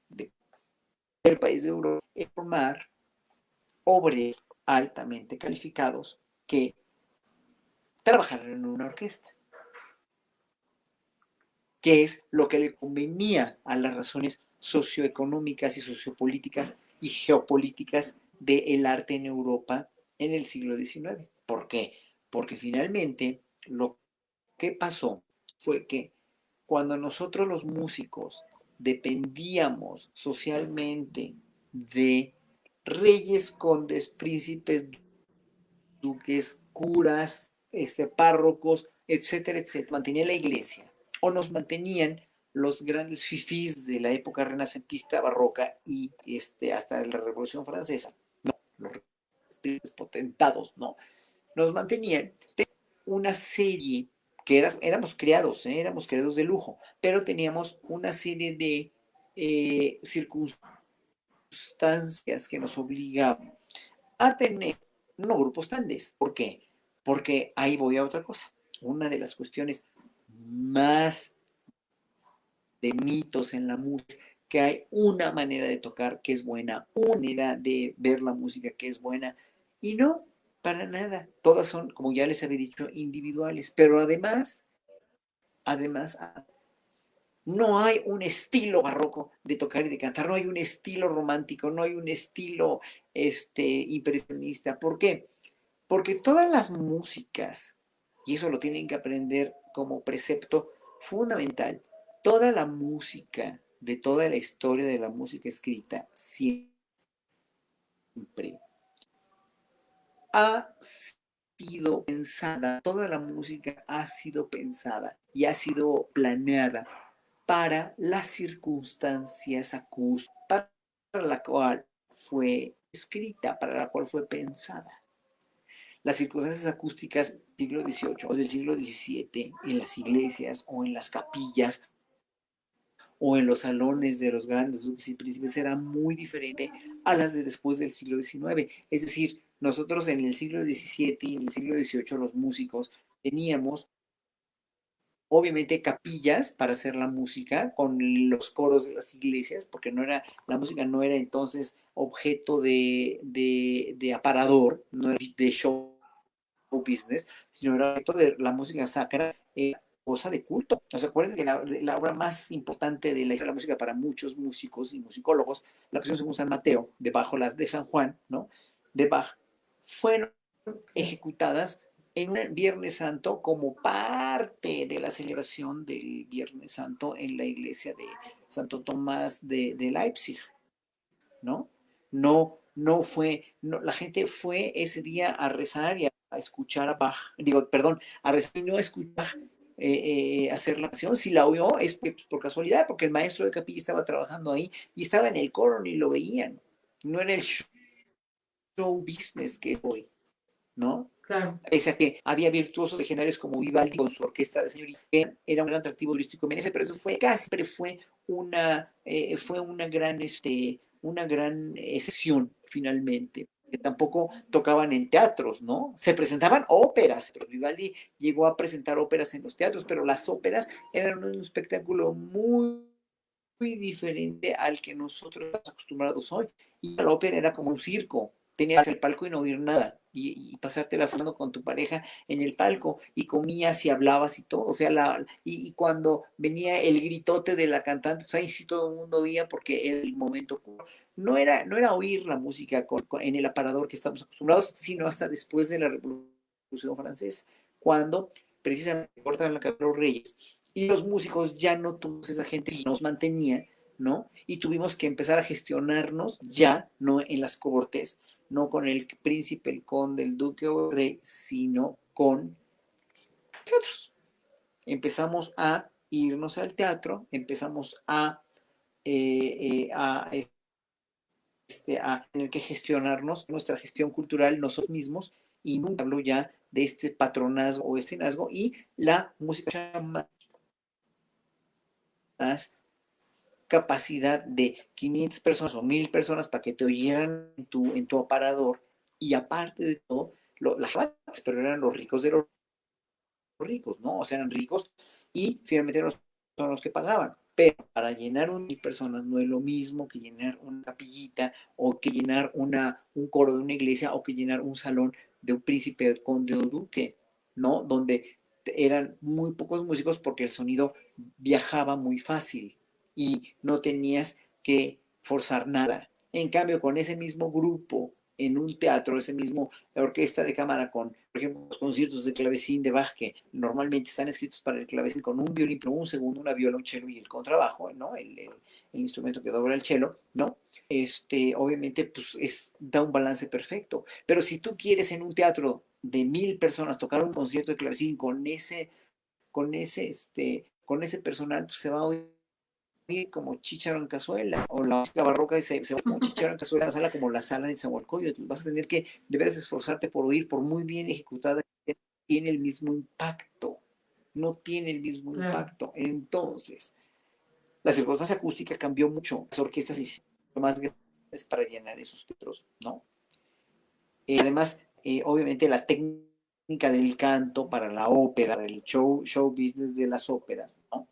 del país de Europa formar obreros altamente calificados que trabajaran en una orquesta, que es lo que le convenía a las razones socioeconómicas y sociopolíticas y geopolíticas del arte en Europa en el siglo XIX. ¿Por qué? Porque finalmente lo que pasó fue que cuando nosotros los músicos dependíamos socialmente de reyes, condes, príncipes, duques, curas, párrocos, etcétera, etcétera, mantenía la iglesia, o nos mantenían los grandes fifís de la época renacentista barroca y hasta la Revolución Francesa, no, los potentados, no, nos mantenían de una serie que éramos criados de lujo, pero teníamos una serie de circunstancias que nos obligaban a tener unos grupos grandes. ¿Por qué? Porque ahí voy a otra cosa. Una de las cuestiones más de mitos en la música, que hay una manera de tocar que es buena, una manera de ver la música que es buena, y no, para nada. Todas son, como ya les había dicho, individuales, pero además, no hay un estilo barroco de tocar y de cantar, no hay un estilo romántico, no hay un estilo impresionista. ¿Por qué? Porque todas las músicas, y eso lo tienen que aprender como precepto fundamental, toda la música de toda la historia de la música escrita siempre ha sido pensada, toda la música ha sido pensada y ha sido planeada para las circunstancias acústicas para la cual fue escrita, para la cual fue pensada. Las circunstancias acústicas del siglo XVIII o del siglo XVII en las iglesias o en las capillas o en los salones de los grandes duques y príncipes era muy diferente a las de después del siglo XIX. Es decir, nosotros en el siglo XVII y en el siglo XVIII los músicos teníamos obviamente capillas para hacer la música con los coros de las iglesias, porque la música no era entonces objeto de aparador, no era de show business, sino era objeto de la música sacra, cosa de culto. O sea, acuérdense que la obra más importante de la historia de la música para muchos músicos y musicólogos, la canción según San Mateo, de Bajo las de San Juan, ¿no? De Bach, fueron ejecutadas en un Viernes Santo como parte de la celebración del Viernes Santo en la iglesia de Santo Tomás de Leipzig, ¿no? La gente fue ese día a rezar y a escuchar a Bach, a rezar y no a escuchar hacer la canción. Si la oyó es por casualidad, porque el maestro de capilla estaba trabajando ahí y estaba en el coro, ni lo veían. No era el show business que es hoy, ¿no? Claro. Pese a que había virtuosos legendarios como Vivaldi con su orquesta de señoritas, que era un gran atractivo turístico en Venecia, pero eso fue una gran excepción finalmente. que tampoco tocaban en teatros, ¿no? Se presentaban óperas. Vivaldi llegó a presentar óperas en los teatros, pero las óperas eran un espectáculo muy diferente al que nosotros estamos acostumbrados hoy. Y la ópera era como un circo. Tenías el palco y no oír nada. Y pasártela hablando con tu pareja en el palco y comías y hablabas y todo. O sea, y cuando venía el gritote de la cantante, pues ahí sí todo el mundo oía porque era el momento. No era oír la música en el aparador que estamos acostumbrados, sino hasta después de la Revolución Francesa, cuando precisamente cortaron la cabeza a los reyes y los músicos ya no tuvimos esa gente que nos mantenía, ¿no? Y tuvimos que empezar a gestionarnos ya, no en las cortes, no con el príncipe, el conde, el duque o el rey, sino con teatros. Empezamos a irnos al teatro, empezamos a tener que gestionarnos nuestra gestión cultural nosotros mismos y nunca hablo ya de este patronazgo o escenazgo y la música más capacidad de 500 personas o 1000 personas para que te oyeran en tu aparador y aparte de todo, las ratas, pero eran los ricos de los ricos, ¿no? O sea, eran ricos y finalmente son los que pagaban. Pero para llenar 1000 personas no es lo mismo que llenar una capillita o que llenar un coro de una iglesia o que llenar un salón de un príncipe, conde o duque, ¿no? Donde eran muy pocos músicos porque el sonido viajaba muy fácil y no tenías que forzar nada. En cambio, con ese mismo grupo en un teatro, ese mismo orquesta de cámara con, por ejemplo, los conciertos de clavecín de Bach, que normalmente están escritos para el clavecín con un violín, pero un segundo, una viola, un cello y el contrabajo, ¿no? El instrumento que dobla el cello, ¿no? Obviamente, pues da un balance perfecto. Pero si tú quieres en un teatro de 1000 personas tocar un concierto de clavecín con ese personal, pues se va a oír como chícharo en cazuela, o la música barroca se va como chícharo en cazuela, en la sala como la sala en Zahualcóyotl. Vas a tener que, deberás esforzarte por oír, por muy bien ejecutada, tiene el mismo impacto, no tiene el mismo impacto. Entonces, la circunstancia acústica cambió mucho, las orquestas hicieron más grandes para llenar esos teatros, ¿no? Además, obviamente la técnica del canto para la ópera, el show business de las óperas, ¿no?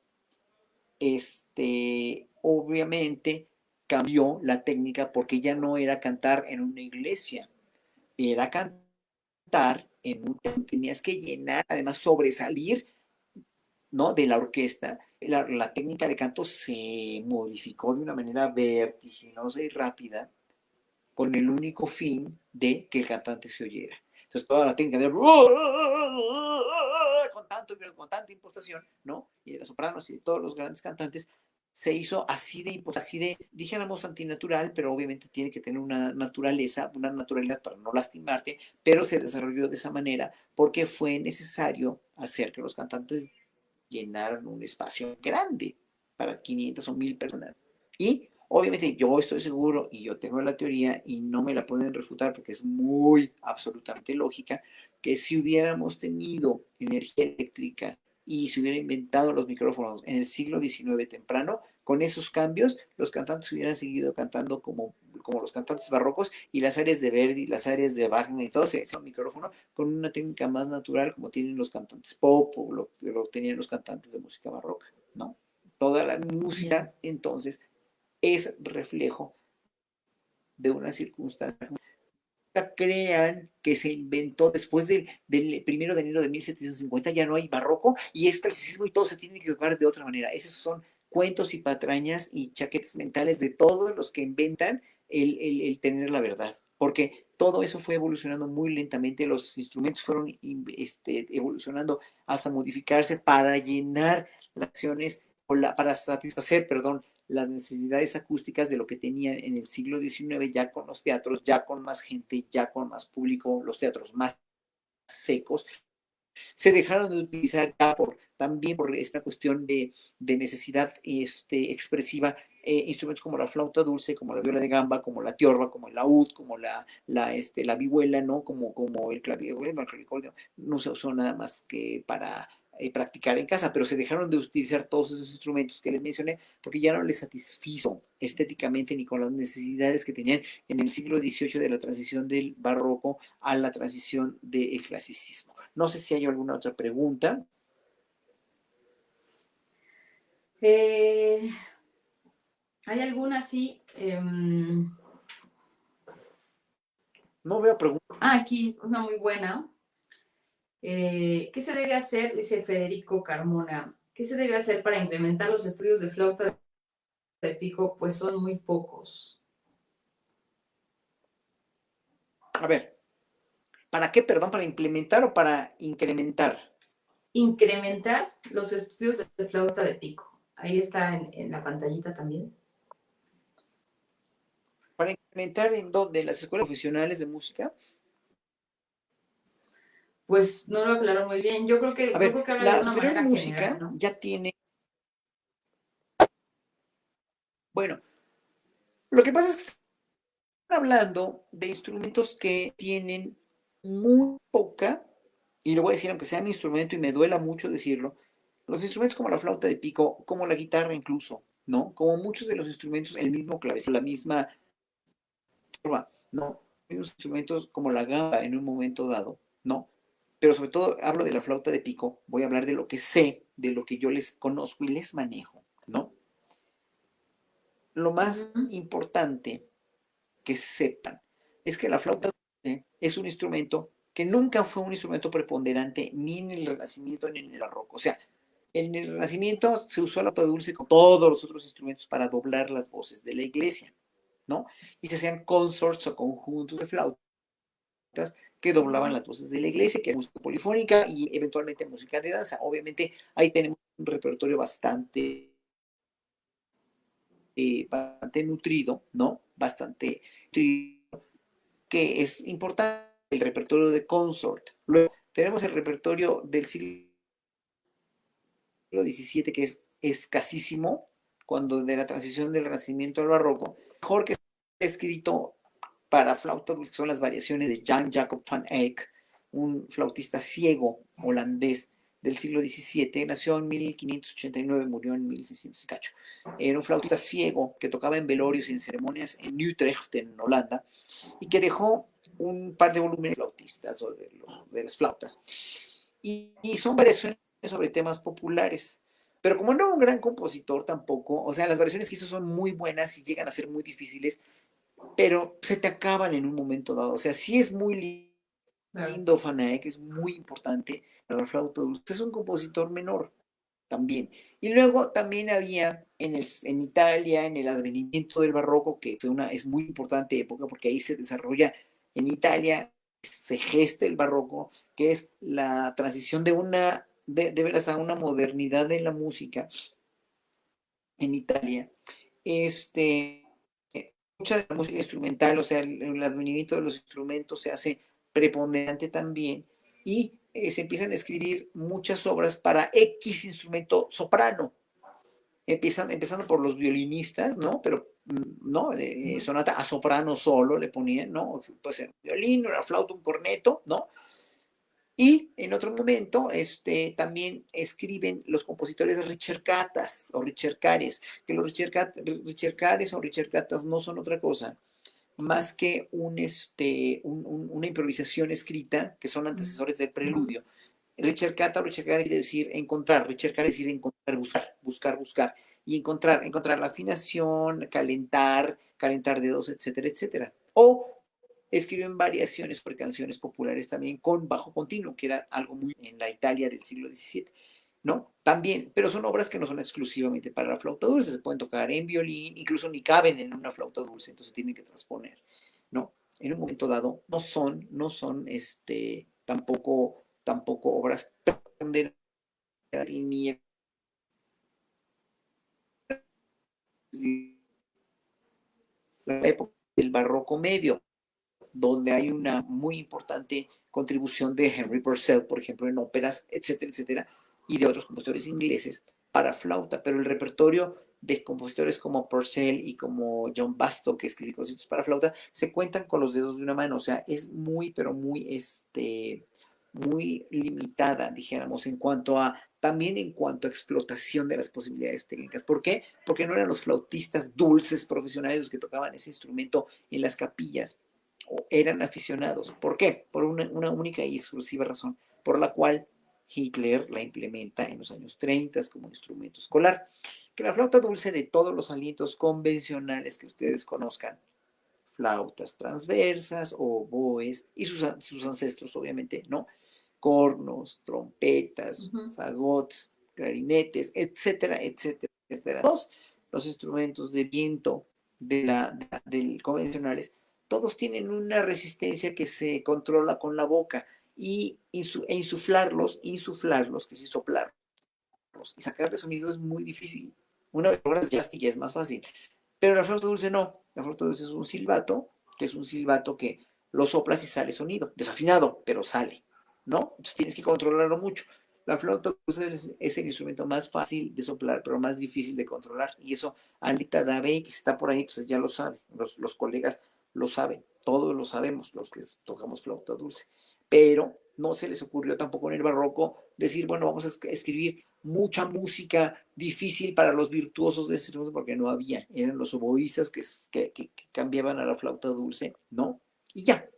Obviamente cambió la técnica porque ya no era cantar en una iglesia, era cantar tenías que llenar, además sobresalir, ¿no? De la orquesta. La técnica de canto se modificó de una manera vertiginosa y rápida con el único fin de que el cantante se oyera. Entonces toda la técnica de con tanta impostación, ¿no? Y de las sopranos y de todos los grandes cantantes se hizo así de, dijéramos, antinatural, pero obviamente tiene que tener una naturalidad para no lastimarte, pero se desarrolló de esa manera porque fue necesario hacer que los cantantes llenaran un espacio grande para 500 o 1000 personas. Y obviamente yo estoy seguro y yo tengo la teoría y no me la pueden refutar porque es muy absolutamente lógica, que si hubiéramos tenido energía eléctrica y se hubiera inventado los micrófonos en el siglo XIX temprano, con esos cambios los cantantes hubieran seguido cantando como los cantantes barrocos y las áreas de Verdi, las áreas de Wagner y todo se hacía un micrófono con una técnica más natural como tienen los cantantes pop o lo tenían los cantantes de música barroca, ¿no? Toda la música entonces es reflejo de una circunstancia. Crean que se inventó después del 1 de enero de 1750, ya no hay barroco y es clasicismo y todo se tiene que tocar de otra manera. Esos son cuentos y patrañas y chaquetes mentales de todos los que inventan el tener la verdad, porque todo eso fue evolucionando muy lentamente, los instrumentos fueron evolucionando hasta modificarse para llenar las acciones, para satisfacer, perdón, las necesidades acústicas de lo que tenían en el siglo XIX, ya con los teatros, ya con más gente, ya con más público, los teatros más secos, se dejaron de utilizar ya también por esta cuestión de necesidad expresiva, instrumentos como la flauta dulce, como la viola de gamba, como la tiorba, como el laúd, como la vihuela, ¿no? Como el clavicordio, no se usó nada más que practicar en casa, pero se dejaron de utilizar todos esos instrumentos que les mencioné porque ya no les satisfizo estéticamente ni con las necesidades que tenían en el siglo XVIII de la transición del barroco a la transición del clasicismo. No sé si hay alguna otra pregunta. ¿Hay alguna sí? No veo preguntas. Aquí una muy buena. ¿Qué se debe hacer? Dice Federico Carmona. ¿Qué se debe hacer para incrementar los estudios de flauta de pico? Pues son muy pocos. A ver, ¿para qué, perdón? ¿Para implementar o para incrementar? Incrementar los estudios de flauta de pico. Ahí está en la pantallita también. ¿Para incrementar en dónde? ¿En las escuelas profesionales de música? Pues no lo aclaró muy bien. A Yo creo ver, que habla de la una Superior de manera general, Música ¿no? ya tiene. Bueno, lo que pasa es que están hablando de instrumentos que tienen muy poca, y lo voy a decir aunque sea mi instrumento y me duela mucho decirlo, los instrumentos como la flauta de pico, como la guitarra incluso, ¿no? Como muchos de los instrumentos, el mismo clavecín, la misma forma, ¿no? Hay unos instrumentos como la gamba en un momento dado, ¿no? Pero sobre todo hablo de la flauta de pico, voy a hablar de lo que sé, de lo que yo les conozco y les manejo, ¿no? Lo más Ujú. importante que sepan es que la flauta dulce es un instrumento que nunca fue un instrumento preponderante ni en el Renacimiento ni en el Barroco. O sea, en el Renacimiento se usó la flauta dulce con todos los otros instrumentos para doblar las voces de la iglesia, ¿no? Y se hacían consorts o conjuntos de flautas que doblaban las voces de la iglesia, que es música polifónica y eventualmente música de danza. Obviamente ahí tenemos un repertorio bastante nutrido, ¿no? Bastante nutrido, que es importante el repertorio de consort. Luego tenemos el repertorio del siglo XVII, que es escasísimo, cuando de la transición del Renacimiento al Barroco. Mejor que está escrito para flauta dulce son las variaciones de Jan Jacob van Eyck, un flautista ciego holandés del siglo XVII, nació en 1589, murió en 1600 y cacho. Era un flautista ciego que tocaba en velorios y en ceremonias en Utrecht, en Holanda, y que dejó un par de volúmenes de flautistas o de las flautas. Y son variaciones sobre temas populares. Pero como no era un gran compositor tampoco, o sea, las variaciones que hizo son muy buenas y llegan a ser muy difíciles, pero se te acaban en un momento dado. O sea, sí es muy Claro. lindo Fanae, que es muy importante para la flauta dulce. Es un compositor menor también. Y luego también había en Italia, en el advenimiento del barroco, que es muy importante época, porque ahí se desarrolla en Italia, se gesta el barroco, que es la transición de veras a una modernidad de la música en Italia. Este, mucha de la música instrumental, o sea, el advenimiento de los instrumentos se hace preponderante también y se empiezan a escribir muchas obras para X instrumento soprano, empezando por los violinistas, ¿no? Pero, ¿no? Sonata a soprano solo le ponían, ¿no? Puede ser un violín, una flauta, un corneto, ¿no? Y en otro momento también escriben los compositores ricercatas o ricercares, que los ricercares o ricercatas no son otra cosa más que una improvisación escrita, que son antecesores del preludio. Ricercata o ricercare quiere decir encontrar, ricercare quiere decir encontrar, buscar, buscar, buscar, y encontrar la afinación, calentar dedos, etcétera, etcétera. O escriben variaciones por canciones populares también con bajo continuo, que era algo muy en la Italia del siglo XVII, ¿no? También, pero son obras que no son exclusivamente para la flauta dulce, se pueden tocar en violín, incluso ni caben en una flauta dulce, entonces tienen que transponer, ¿no? En un momento dado no son tampoco obras ni la época del barroco medio, donde hay una muy importante contribución de Henry Purcell, por ejemplo, en óperas, etcétera, etcétera, y de otros compositores ingleses para flauta, pero el repertorio de compositores como Purcell y como John Bastow, que escribió conciertos para flauta, se cuentan con los dedos de una mano, o sea, es muy, pero muy, muy limitada, dijéramos, también en cuanto a explotación de las posibilidades técnicas. ¿Por qué? Porque no eran los flautistas dulces profesionales los que tocaban ese instrumento en las capillas, o eran aficionados. ¿Por qué? Por una única y exclusiva razón, por la cual Hitler la implementa en los años 30 como instrumento escolar. Que la flauta dulce, de todos los alientos convencionales que ustedes conozcan, flautas transversas, oboes y sus ancestros, obviamente, ¿no? Cornos, trompetas, fagots, clarinetes, etcétera, etcétera, etcétera. Todos los instrumentos de viento del convencionales, todos tienen una resistencia que se controla con la boca y insuflarlos, que es soplarlos, y sacarle sonido es muy difícil. Una vez logras ya es más fácil. Pero la flauta dulce no. La flauta dulce es un silbato, que lo soplas y sale sonido. Desafinado, pero sale, ¿no? Entonces tienes que controlarlo mucho. La flauta dulce es el instrumento más fácil de soplar, pero más difícil de controlar. Y eso Anita Davey, que está por ahí, pues ya lo sabe. Los colegas lo saben. Todos lo sabemos, los que tocamos flauta dulce. Pero no se les ocurrió tampoco en el barroco decir, bueno, vamos a escribir mucha música difícil para los virtuosos de ese instrumento, porque no había, eran los oboístas que cambiaban a la flauta dulce, ¿no? Y ya,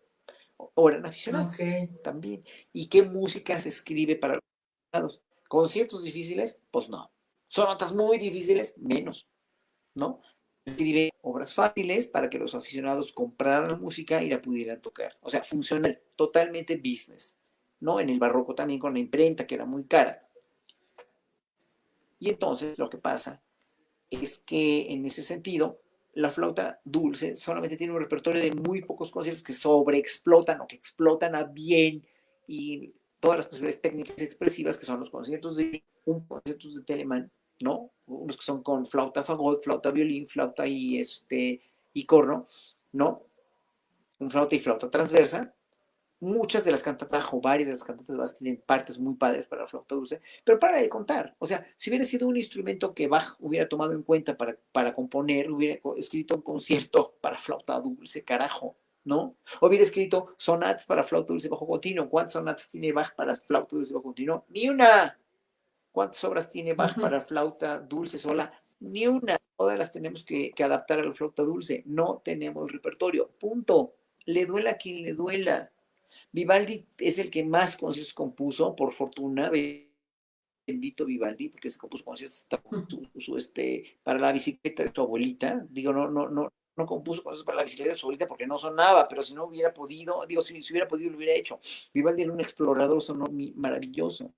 o eran aficionados también. ¿Y qué música se escribe para los aficionados? ¿Conciertos difíciles? Pues no. ¿Sonatas muy difíciles? Menos, ¿no? Escribe obras fáciles para que los aficionados compraran la música y la pudieran tocar. O sea, funcional, totalmente business, ¿no? En el barroco también con la imprenta, que era muy cara. Y entonces lo que pasa es que en ese sentido, la flauta dulce solamente tiene un repertorio de muy pocos conciertos que sobreexplotan o que explotan a bien, y todas las posibilidades técnicas expresivas que son los conciertos conciertos de Telemann, ¿no? Unos que son con flauta fagot, flauta violín, flauta y corno, ¿no? Un flauta y flauta transversa. Muchas de las cantatas, o varias de las cantatas Bach tienen partes muy padres para la flauta dulce, pero para de contar. O sea, si hubiera sido un instrumento que Bach hubiera tomado en cuenta para componer, hubiera escrito un concierto para flauta dulce, carajo, ¿no? O hubiera escrito sonatas para flauta dulce bajo continuo. ¿Cuántas sonatas tiene Bach para flauta dulce bajo continuo? Ni una. ¿Cuántas obras tiene Bach para flauta dulce sola? Ni una. Todas las tenemos que adaptar a la flauta dulce. No tenemos repertorio. Punto. Le duela a quien le duela. Vivaldi es el que más conciertos compuso, por fortuna, bendito Vivaldi, porque se compuso conciertos para la bicicleta de tu abuelita. Digo, no compuso conciertos para la bicicleta de su abuelita porque no sonaba, pero si no hubiera podido, si hubiera podido, lo hubiera hecho. Vivaldi era un explorador sonoro maravilloso.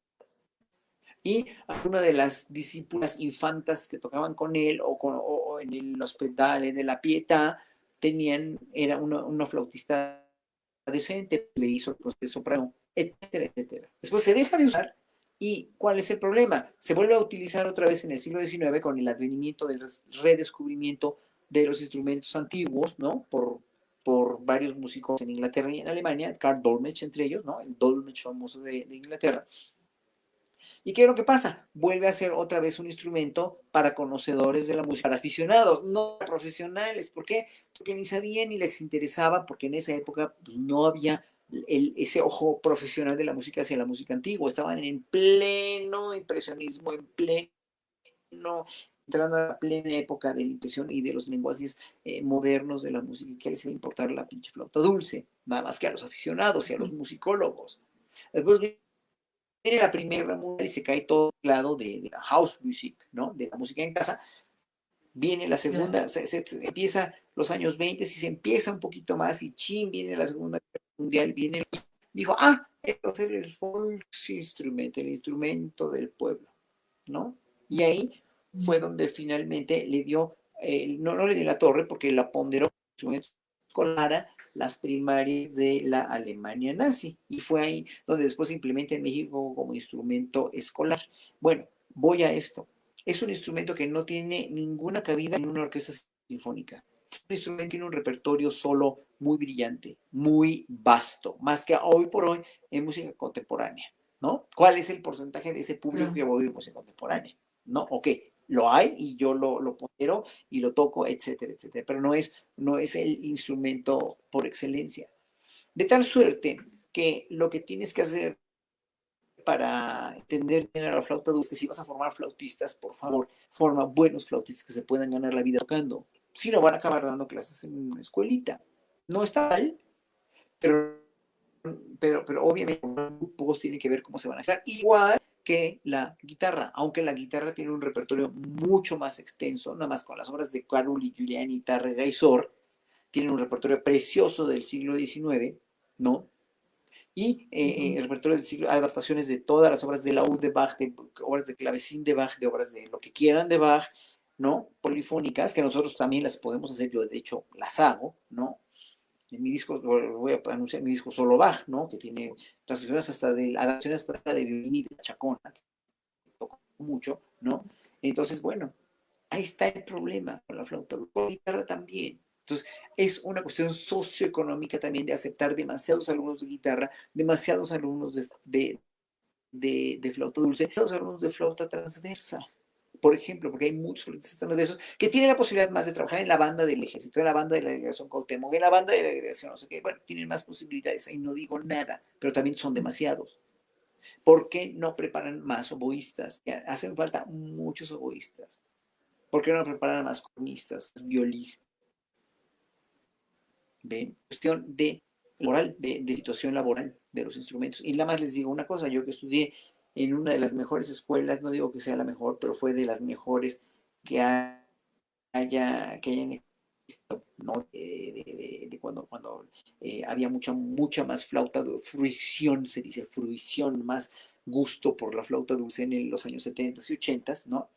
Y una de las discípulas infantas que tocaban con él, o en el Hospital de la Pietà, era una flautista decente, le hizo el proceso soprano, etcétera, etcétera. Después se deja de usar, y ¿cuál es el problema? Se vuelve a utilizar otra vez en el siglo XIX con el advenimiento del redescubrimiento de los instrumentos antiguos, ¿no? Por varios músicos en Inglaterra y en Alemania, Carl Dolmetsch entre ellos, ¿no? El Dolmetsch famoso de Inglaterra. ¿Y qué es lo que pasa? Vuelve a ser otra vez un instrumento para conocedores de la música, para aficionados, no para profesionales. ¿Por qué? Porque ni sabían ni les interesaba, porque en esa época pues, no había ese ojo profesional de la música hacia la música antigua. Estaban en pleno impresionismo, entrando a la plena época de la impresión y de los lenguajes modernos de la música. ¿Qué les iba a importar la pinche flauta dulce? Nada más que a los aficionados y a los musicólogos. Después viene la Primera Guerra Mundial y se cae todo el lado de la house music, ¿no? De la música en casa. Viene la segunda, se empieza los años 20 y se empieza un poquito más, y viene la Segunda Guerra Mundial, dijo, esto es el Volksinstrument, el instrumento del pueblo, ¿no? Y ahí fue donde finalmente le dio, no le dio la torre, porque la ponderó como instrumento escolar las primarias de la Alemania nazi, y fue ahí donde después se implementa en México como instrumento escolar. Bueno, voy a esto. Es un instrumento que no tiene ninguna cabida en una orquesta sinfónica. Un instrumento tiene un repertorio solo muy brillante, muy vasto, más que hoy por hoy en música contemporánea, ¿no? ¿Cuál es el porcentaje de ese público que va a oír música contemporánea? ¿No? Ok, lo hay y yo lo pondero y lo toco, etcétera, etcétera, pero no es el instrumento por excelencia. De tal suerte que lo que tienes que hacer para entender bien a la flauta dulce, si vas a formar flautistas, por favor, forma buenos flautistas que se puedan ganar la vida tocando. Si no, van a acabar dando clases en una escuelita. No está mal, pero, pero obviamente los grupos tienen que ver cómo se van a hacer. Igual que la guitarra, aunque la guitarra tiene un repertorio mucho más extenso, nada más con las obras de Caruli, Giuliani, Tárrega y Sor, tienen un repertorio precioso del siglo XIX, ¿no? Y el repertorio del siglo, adaptaciones de todas las obras de Laúd de Bach, de obras de clavecín de Bach, de obras de lo que quieran de Bach, ¿no? Polifónicas, que nosotros también las podemos hacer, yo de hecho las hago, ¿no? En mi disco, voy a anunciar mi disco Solo Bach, ¿no? Que tiene transcripciones hasta de, adaptaciones hasta de violín y de chacona, que toco mucho, ¿no? Entonces, bueno, ahí está el problema con la flauta, con la guitarra también. Entonces, es una cuestión socioeconómica también de aceptar demasiados alumnos de guitarra, demasiados alumnos de flauta dulce, demasiados alumnos de flauta transversa. Por ejemplo, porque hay muchos flautistas transversos que tienen la posibilidad más de trabajar en la banda del ejército, en la banda de la delegación Cuauhtémoc, en la banda de la delegación no sé qué. Bueno, tienen más posibilidades, ahí no digo nada, pero también son demasiados. ¿Por qué no preparan más oboístas? Hacen falta muchos oboístas. ¿Por qué no preparan más cornistas, violistas? ¿Ven? Cuestión de laboral, de situación laboral de los instrumentos. Y nada más les digo una cosa, yo que estudié en una de las mejores escuelas, no digo que sea la mejor, pero fue de las mejores que hayan existido, ¿no? De cuando había mucha más flauta, fruición, se dice, fruición, más gusto por la flauta dulce en los años 70 y 80, ¿no?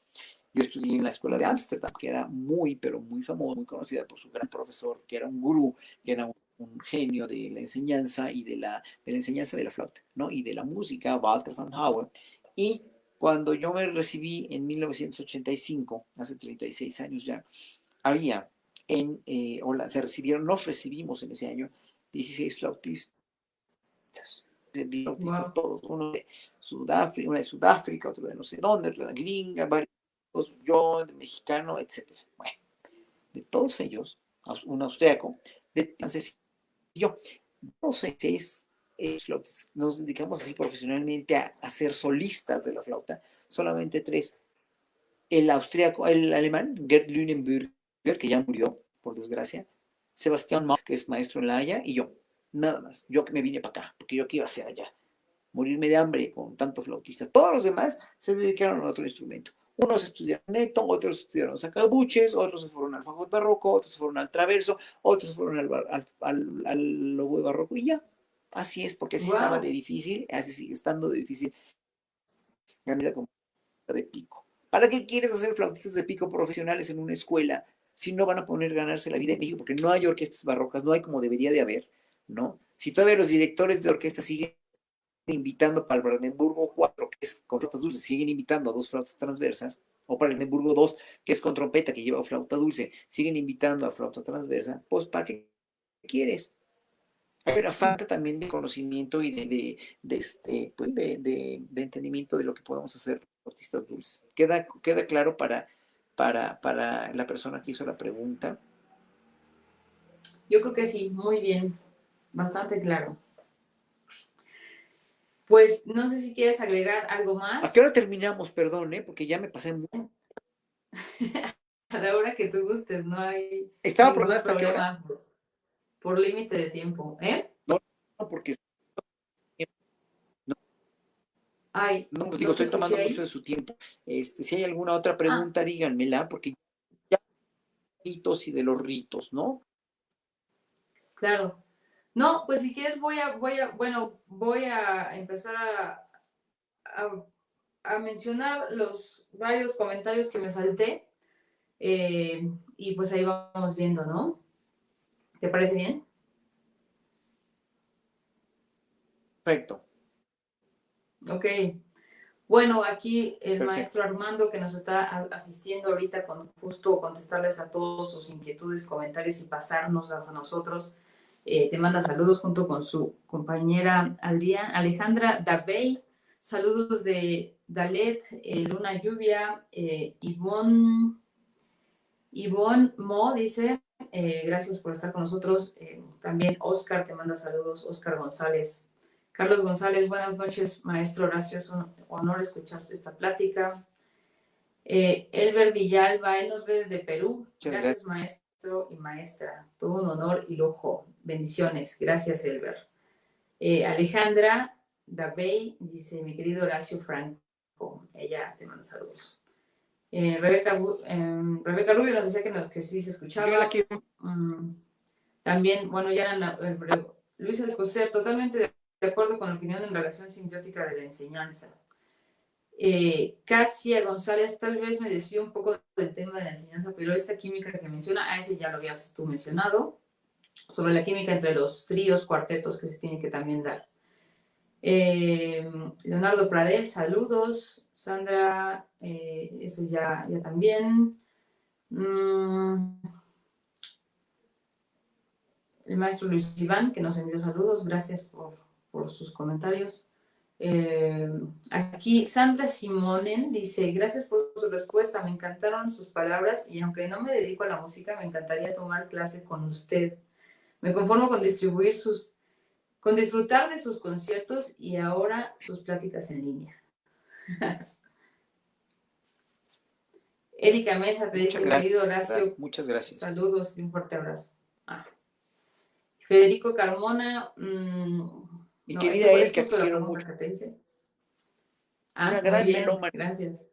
Yo estudié en la escuela de Ámsterdam, que era muy, pero muy famosa, muy conocida por su gran profesor, que era un gurú, que era un genio de la enseñanza y de la enseñanza de la flauta, ¿no? Y de la música, Walter van Hauer. Y cuando yo me recibí en 1985, hace 36 años ya, había se recibieron, nos recibimos en ese año 16 flautistas, flautistas Wow. todos, uno de Sudáfrica, una de Sudáfrica, otro de no sé dónde, otro de gringa, varios, yo, de mexicano, etcétera. Bueno, de todos ellos, un austriaco, de francés y yo, todos seis flautas, nos dedicamos así profesionalmente a ser solistas de la flauta, solamente tres. El austriaco, el alemán, Gerd Lünenburger, que ya murió, por desgracia, Sebastián Mach, que es maestro en La Haya, y yo, nada más. Yo que me vine para acá, porque yo qué iba a hacer allá, morirme de hambre con tanto flautista. Todos los demás se dedicaron a otro instrumento. Unos estudiaron neto, otros estudiaron sacabuches, otros se fueron al fagot barroco, otros se fueron al traverso, otros se fueron al lobo barroco y ya. Así es, porque así estaba de Wow. difícil, así sigue estando de difícil la vida como de pico. ¿Para qué quieres hacer flautistas de pico profesionales en una escuela si no van a poner ganarse la vida en México? Porque no hay orquestas barrocas, no hay como debería de haber, ¿no? Si todavía los directores de orquesta siguen invitando para el Brandenburgo 4, que es con flautas dulces, siguen invitando a dos flautas transversas, o para el Brandenburgo 2, que es con trompeta, que lleva flauta dulce, siguen invitando a flauta transversa, pues ¿para qué quieres? Pero falta también de conocimiento y pues de entendimiento de lo que podemos hacer artistas dulces. ¿Queda claro para la persona que hizo la pregunta? Yo creo que sí, muy bien, bastante claro. Pues no sé si quieres agregar algo ¿A qué más. hora terminamos? Perdón, porque ya me pasé. A la hora que tú gustes, no hay ¿Estaba ningún programada hasta qué hora? problema por límite de tiempo, ¿eh? No, no, porque no, Ay, no, pues digo, no te estoy tomando escuché mucho de ahí. su tiempo. Si hay alguna otra Ah, pregunta, díganmela, porque ya ritos y de los ritos, ¿no? claro. No, pues si quieres bueno, voy a empezar a, a mencionar los varios comentarios que me salté y pues ahí vamos viendo, ¿no? ¿Te parece bien? Perfecto, Ok. Bueno, aquí el perfecto. maestro Armando que nos está asistiendo ahorita con justo contestarles a todos sus inquietudes, comentarios y pasarnos a nosotros. Te manda saludos junto con su compañera Alejandra Dabey. Saludos de Dalet, Luna Lluvia, Ivonne Mo dice, gracias por estar con nosotros. También Oscar te manda saludos, Oscar González Carlos González, buenas noches, maestro Horacio, es un honor escuchar esta plática. Elber Villalba, él nos ve desde Perú. Gracias, maestro y maestra. Todo un honor y lujo. Bendiciones. Gracias, Elber. Alejandra Dabey dice, mi querido Horacio Franco. Ella te manda saludos. Rebeca Rubio nos decía que sí se escuchaba. Yo la quiero. También, bueno, ya Luis Alcocer, totalmente de acuerdo con la opinión en relación simbiótica de la enseñanza. Casia González, tal vez me desvío un poco del tema de la enseñanza, pero esta química que menciona, ese ya lo habías tú mencionado, sobre la química entre los tríos, cuartetos que se tienen que también dar. Leonardo Pradel, saludos. Sandra, eso ya también. El maestro Luis Iván, que nos envió saludos, gracias por sus comentarios. Aquí Sandra Simonen dice, gracias por su respuesta, me encantaron sus palabras y aunque no me dedico a la música, me encantaría tomar clase con usted. Me conformo con disfrutar de sus conciertos y ahora sus pláticas en línea. Erika Mesa te dice, querido Horacio, muchas gracias. Saludos y un fuerte abrazo. Federico Carmona, mi no, querida Erika, justo quiero mucho. Una gran melómana. Gracias.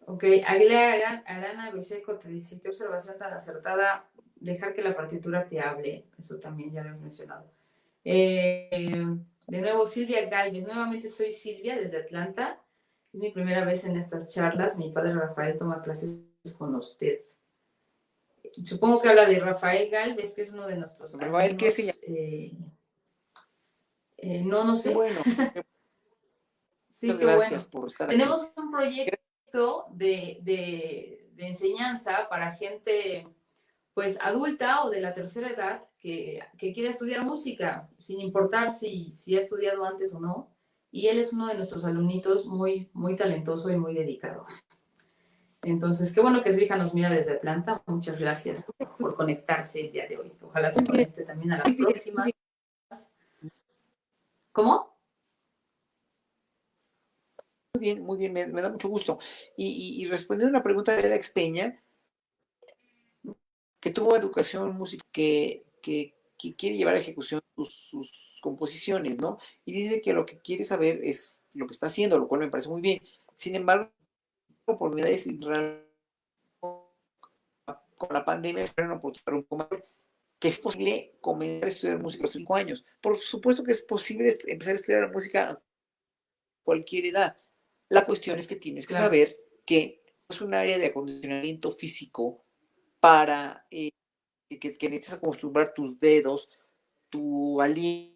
Ok, Aguilera Arana Luiseco te dice, qué observación tan acertada, dejar que la partitura te hable, eso también ya lo hemos mencionado. De nuevo, Silvia Galvez, nuevamente soy Silvia desde Atlanta, es mi primera vez en estas charlas, mi padre Rafael toma clases con usted. Supongo que habla de Rafael Galvez, que es uno de nuestros Rafael, ¿qué se llama? No sé. Qué bueno. Sí, muchas qué gracias bueno. por estar Tenemos aquí. Un proyecto de enseñanza para gente pues adulta o de la tercera edad que quiere estudiar música, sin importar si ha estudiado antes o no. Y él es uno de nuestros alumnitos muy, muy talentoso y muy dedicado. Entonces, qué bueno que su hija nos mira desde Atlanta. Muchas gracias por conectarse el día de hoy. Ojalá se conecte también a las próximas. ¿Cómo? Muy bien, me da mucho gusto. Y respondiendo a una pregunta de Alex Peña, que tuvo educación música, que quiere llevar a ejecución sus composiciones, ¿no? Y dice que lo que quiere saber es lo que está haciendo, lo cual me parece muy bien. Sin embargo, oportunidades con la pandemia es una oportunidad un poco mayor, que es posible comenzar a estudiar música a los 5 años. Por supuesto que es posible empezar a estudiar música a cualquier edad. La cuestión es que tienes que saber que es un área de acondicionamiento físico para que necesitas acostumbrar tus dedos, tu aliento,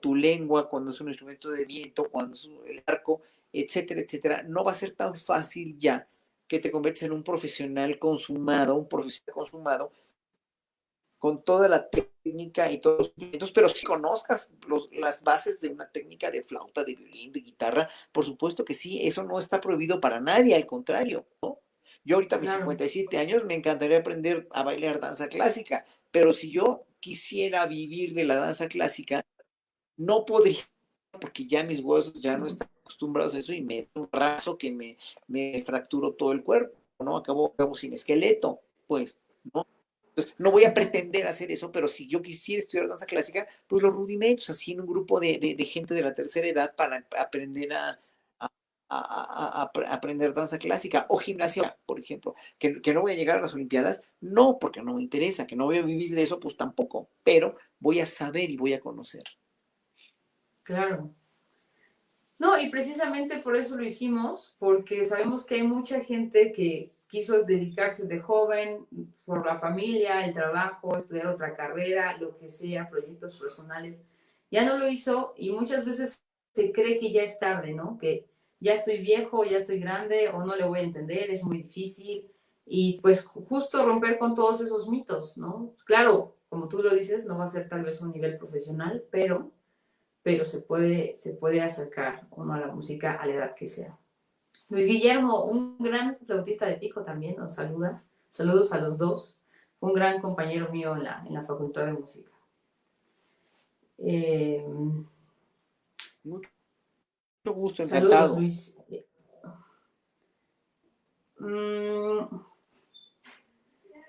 tu lengua cuando es un instrumento de viento, cuando es el arco, etcétera, etcétera. No va a ser tan fácil ya que te conviertes en un profesional consumado, con toda la técnica y todos los instrumentos, pero si conozcas las bases de una técnica de flauta, de violín, de guitarra, por supuesto que sí, eso no está prohibido para nadie, al contrario, ¿no? Yo ahorita a mis 57 años me encantaría aprender a bailar danza clásica, pero si yo quisiera vivir de la danza clásica, no podría, porque ya mis huesos ya no están acostumbrados a eso y me da un raso que me fracturo todo el cuerpo, ¿no? Acabo sin esqueleto, pues, ¿no? Entonces, no voy a pretender hacer eso, pero si yo quisiera estudiar danza clásica, pues los rudimentos, así en un grupo de gente de la tercera edad para aprender a aprender danza clásica o gimnasia, por ejemplo, que no voy a llegar a las Olimpiadas, no, porque no me interesa, que no voy a vivir de eso, pues tampoco, pero voy a saber y voy a conocer. Claro. No, y precisamente por eso lo hicimos, porque sabemos que hay mucha gente que quiso dedicarse de joven por la familia, el trabajo, estudiar otra carrera, lo que sea, proyectos personales. Ya no lo hizo y muchas veces se cree que ya es tarde, ¿no? Que ya estoy viejo, ya estoy grande o no le voy a entender, es muy difícil. Y pues justo romper con todos esos mitos, ¿no? Claro, como tú lo dices, no va a ser tal vez a un nivel profesional, pero se puede acercar uno a la música a la edad que sea. Luis Guillermo, un gran flautista de pico también, nos saluda. Saludos a los dos. Un gran compañero mío en la Facultad de Música. Mucho gusto, Saludos, encantado. Luis.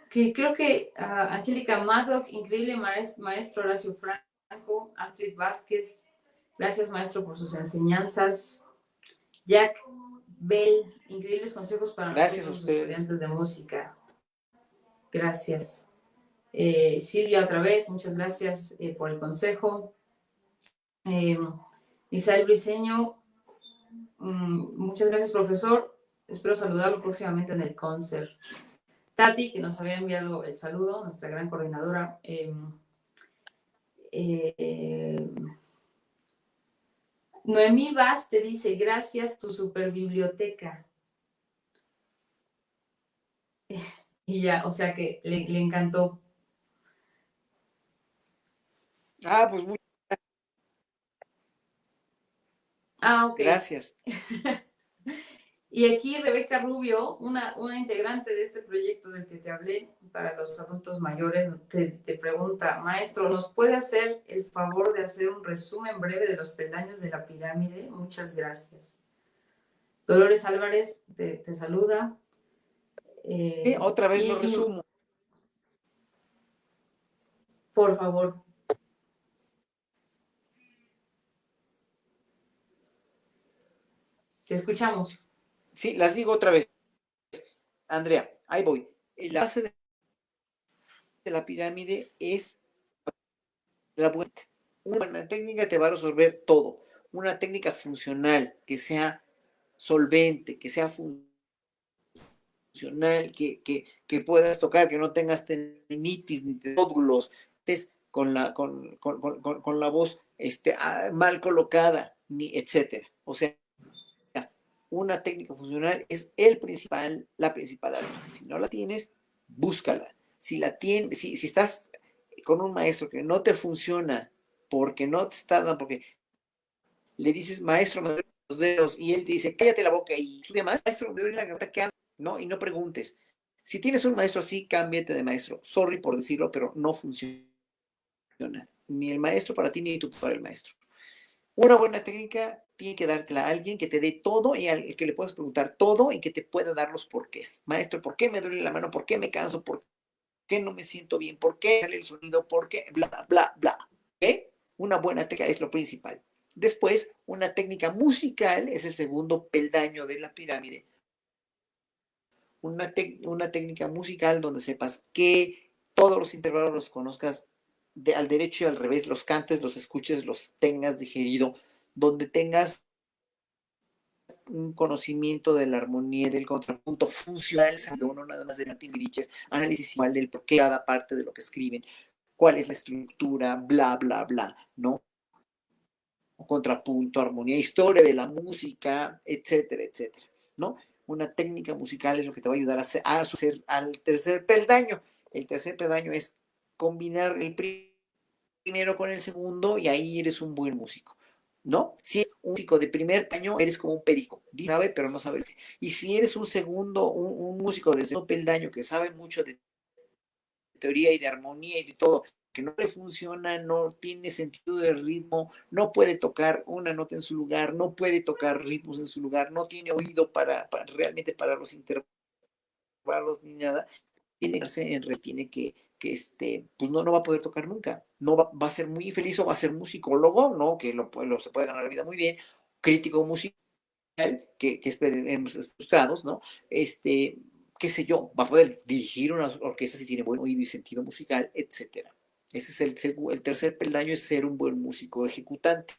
Que creo que Angélica Maddock, increíble maestro Horacio Franco, Astrid Vázquez, gracias maestro por sus enseñanzas. Jack Bell, increíbles consejos para Gracias a nosotros los ustedes. estudiantes de música. Gracias. Silvia, otra vez, muchas gracias por el consejo. Isabel Briseño, muchas gracias, profesor. Espero saludarlo próximamente en el concert. Tati, que nos había enviado el saludo, nuestra gran coordinadora. Noemí Vaz te dice, gracias, tu super biblioteca. Y ya, o sea que le encantó. Pues muchas Ok. gracias. Y aquí Rebeca Rubio, una integrante de este proyecto del que te hablé para los adultos mayores, te pregunta, maestro, ¿nos puede hacer el favor de hacer un resumen breve de los peldaños de la pirámide? Muchas gracias. Dolores Álvarez te saluda. Otra vez lo Y resumo. por favor. Te escuchamos. Sí, las digo otra vez. Andrea, ahí voy. La base de la pirámide es la buena. Una técnica te va a resolver todo. Una técnica funcional, que sea solvente, que sea funcional, que puedas tocar, que no tengas tendinitis ni nódulos, estés con la voz mal colocada, ni etcétera. O sea, una técnica funcional es la principal arma. Si no la tienes, búscala. Si la tienes, si estás con un maestro que no te funciona porque no te está dando, porque le dices, maestro, me duelen los dedos, y él te dice, cállate la boca y estudia más, maestro, me duele la garganta, ¿qué hago? ¿No? Y no preguntes. Si tienes un maestro así, cámbiate de maestro. Sorry por decirlo, pero no funciona. Ni el maestro para ti, ni tú para el maestro. Una buena técnica tiene que dártela a alguien que te dé todo y al que le puedas preguntar todo y que te pueda dar los porqués. Maestro, ¿por qué me duele la mano? ¿Por qué me canso? ¿Por qué no me siento bien? ¿Por qué sale el sonido? ¿Por qué? Bla, bla, bla. ¿Ok? Una buena técnica es lo principal. Después, una técnica musical es el segundo peldaño de la pirámide. Una técnica musical donde sepas que todos los intervalos los conozcas al derecho y al revés, los cantes, los escuches, los tengas digerido, donde tengas un conocimiento de la armonía y del contrapunto funcional, uno nada más de Martín-Viriches, análisis igual del por qué cada parte de lo que escriben, cuál es la estructura, bla, bla, bla, ¿no? Contrapunto, armonía, historia de la música, etcétera, etcétera, ¿no? Una técnica musical es lo que te va a ayudar a hacer al tercer peldaño. El tercer peldaño es combinar el primero con el segundo y ahí eres un buen músico, ¿no? Si eres un músico de primer peldaño, eres como un perico, sabe, pero no sabe. Y si eres un segundo, un músico de segundo peldaño que sabe mucho de teoría y de armonía y de todo, que no le funciona, no tiene sentido del ritmo, no puede tocar una nota en su lugar, no puede tocar ritmos en su lugar, no tiene oído para realmente para los intervalos ni nada, tiene que pues no va a poder tocar nunca, no va a ser muy infeliz o va a ser musicólogo, ¿no? Que se puede ganar la vida muy bien, crítico musical, que esperemos frustrados, ¿no? Qué sé yo, va a poder dirigir una orquesta si tiene buen oído y sentido musical, etcétera. Ese es el tercer peldaño, es ser un buen músico ejecutante,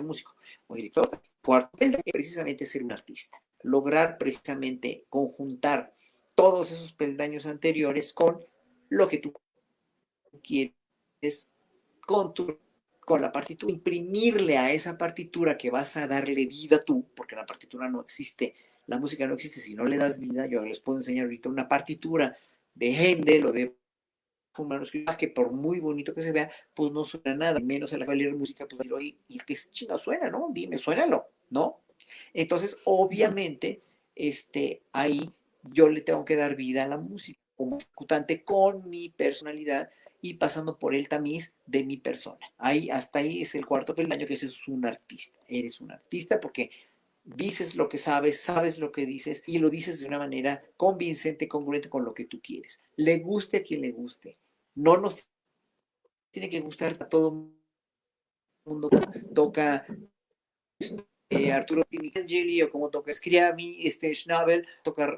músico o director. Cuarto peldaño es precisamente ser un artista, lograr precisamente conjuntar todos esos peldaños anteriores con lo que tú quieres, con tu con la partitura, imprimirle a esa partitura que vas a darle vida tú, porque la partitura no existe, la música no existe si no le das vida. Yo les puedo enseñar ahorita una partitura de Händel o de un manuscrito que por muy bonito que se vea, pues no suena nada, menos a la de música, pues y que chinga suena, ¿no? Dime, suénalo, ¿no? Entonces, obviamente, ahí yo le tengo que dar vida a la música como ejecutante con mi personalidad y pasando por el tamiz de mi persona. Hasta ahí es el cuarto peldaño, que ese es un artista. Eres un artista porque dices lo que sabes, sabes lo que dices y lo dices de una manera convincente, congruente con lo que tú quieres. Le guste a quien le guste. No nos tiene que gustar a todo el mundo. Toca Arturo Timicangeli o como toca Scriabin, Schnabel, toca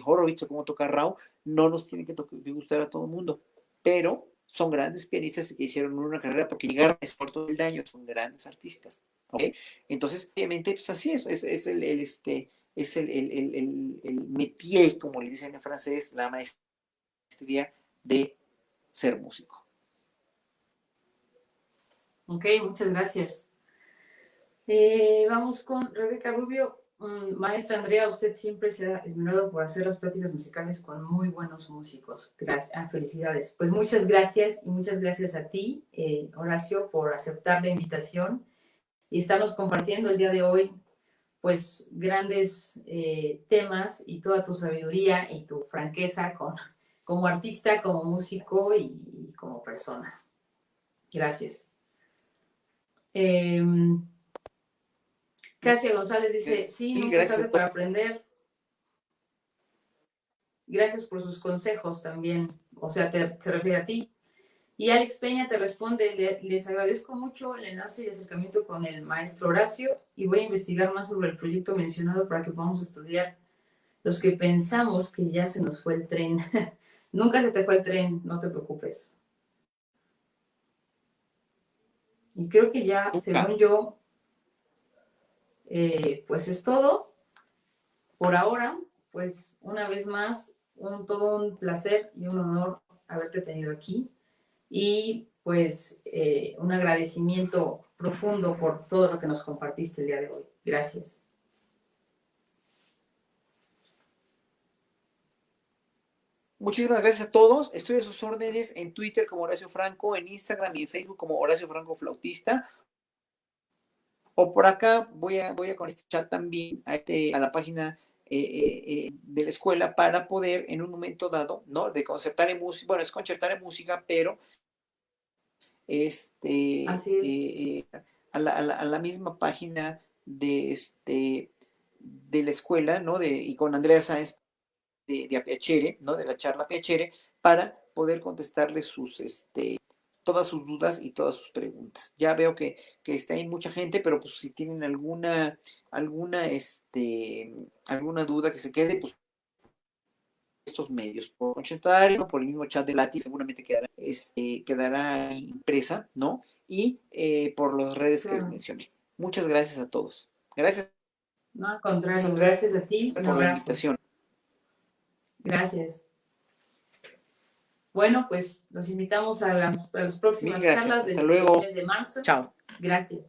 Horowitz o como toca Rau. No nos tiene que gustar a todo el mundo, pero son grandes pianistas que hicieron una carrera porque llegaron a ese cuarto del daño, son grandes artistas. ¿Okay? Entonces, obviamente, pues así es el métier, como le dicen en francés, la maestría de ser músico. Ok, muchas gracias. Vamos con Rebeca Rubio. Maestra Andrea, usted siempre se ha esmerado por hacer las prácticas musicales con muy buenos músicos. Gracias, felicidades. Pues muchas gracias y muchas gracias a ti, Horacio, por aceptar la invitación y estarnos compartiendo el día de hoy pues grandes temas y toda tu sabiduría y tu franqueza como artista, como músico y como persona. Gracias. Casia González dice, sí, nunca es tarde para aprender. Gracias por sus consejos también. O sea, se refiere a ti. Y Alex Peña te responde, les agradezco mucho el enlace y acercamiento con el maestro Horacio y voy a investigar más sobre el proyecto mencionado para que podamos estudiar los que pensamos que ya se nos fue el tren. Nunca se te fue el tren, no te preocupes. Y creo que ya, según yo, pues es todo. Por ahora, pues una vez más, todo un placer y un honor haberte tenido aquí. Y pues un agradecimiento profundo por todo lo que nos compartiste el día de hoy. Gracias. Muchísimas gracias a todos. Estoy a sus órdenes en Twitter como Horacio Franco, en Instagram y en Facebook como Horacio Franco Flautista. O por acá voy a con este chat también a la página de la escuela para poder en un momento dado, ¿no? De concertar en música, bueno, es concertar en música, pero a la misma página de la escuela, ¿no? Y con Andrea Sáenz de Apiacere, ¿no? De la charla Apiacere, para poder contestarles todas sus dudas y todas sus preguntas. Ya veo que está ahí mucha gente, pero pues si tienen alguna duda que se quede, pues estos medios, por Conchetario, por el mismo chat de Lati, seguramente quedará impresa, ¿no? Y por las redes que les mencioné. Muchas gracias a todos. Gracias. No, al contrario, gracias a ti. Por la invitación. Gracias. Bueno, pues los invitamos a las próximas charlas del mes de marzo. Chao. Gracias.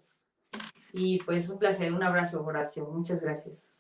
Y pues un placer, un abrazo, Horacio. Muchas gracias.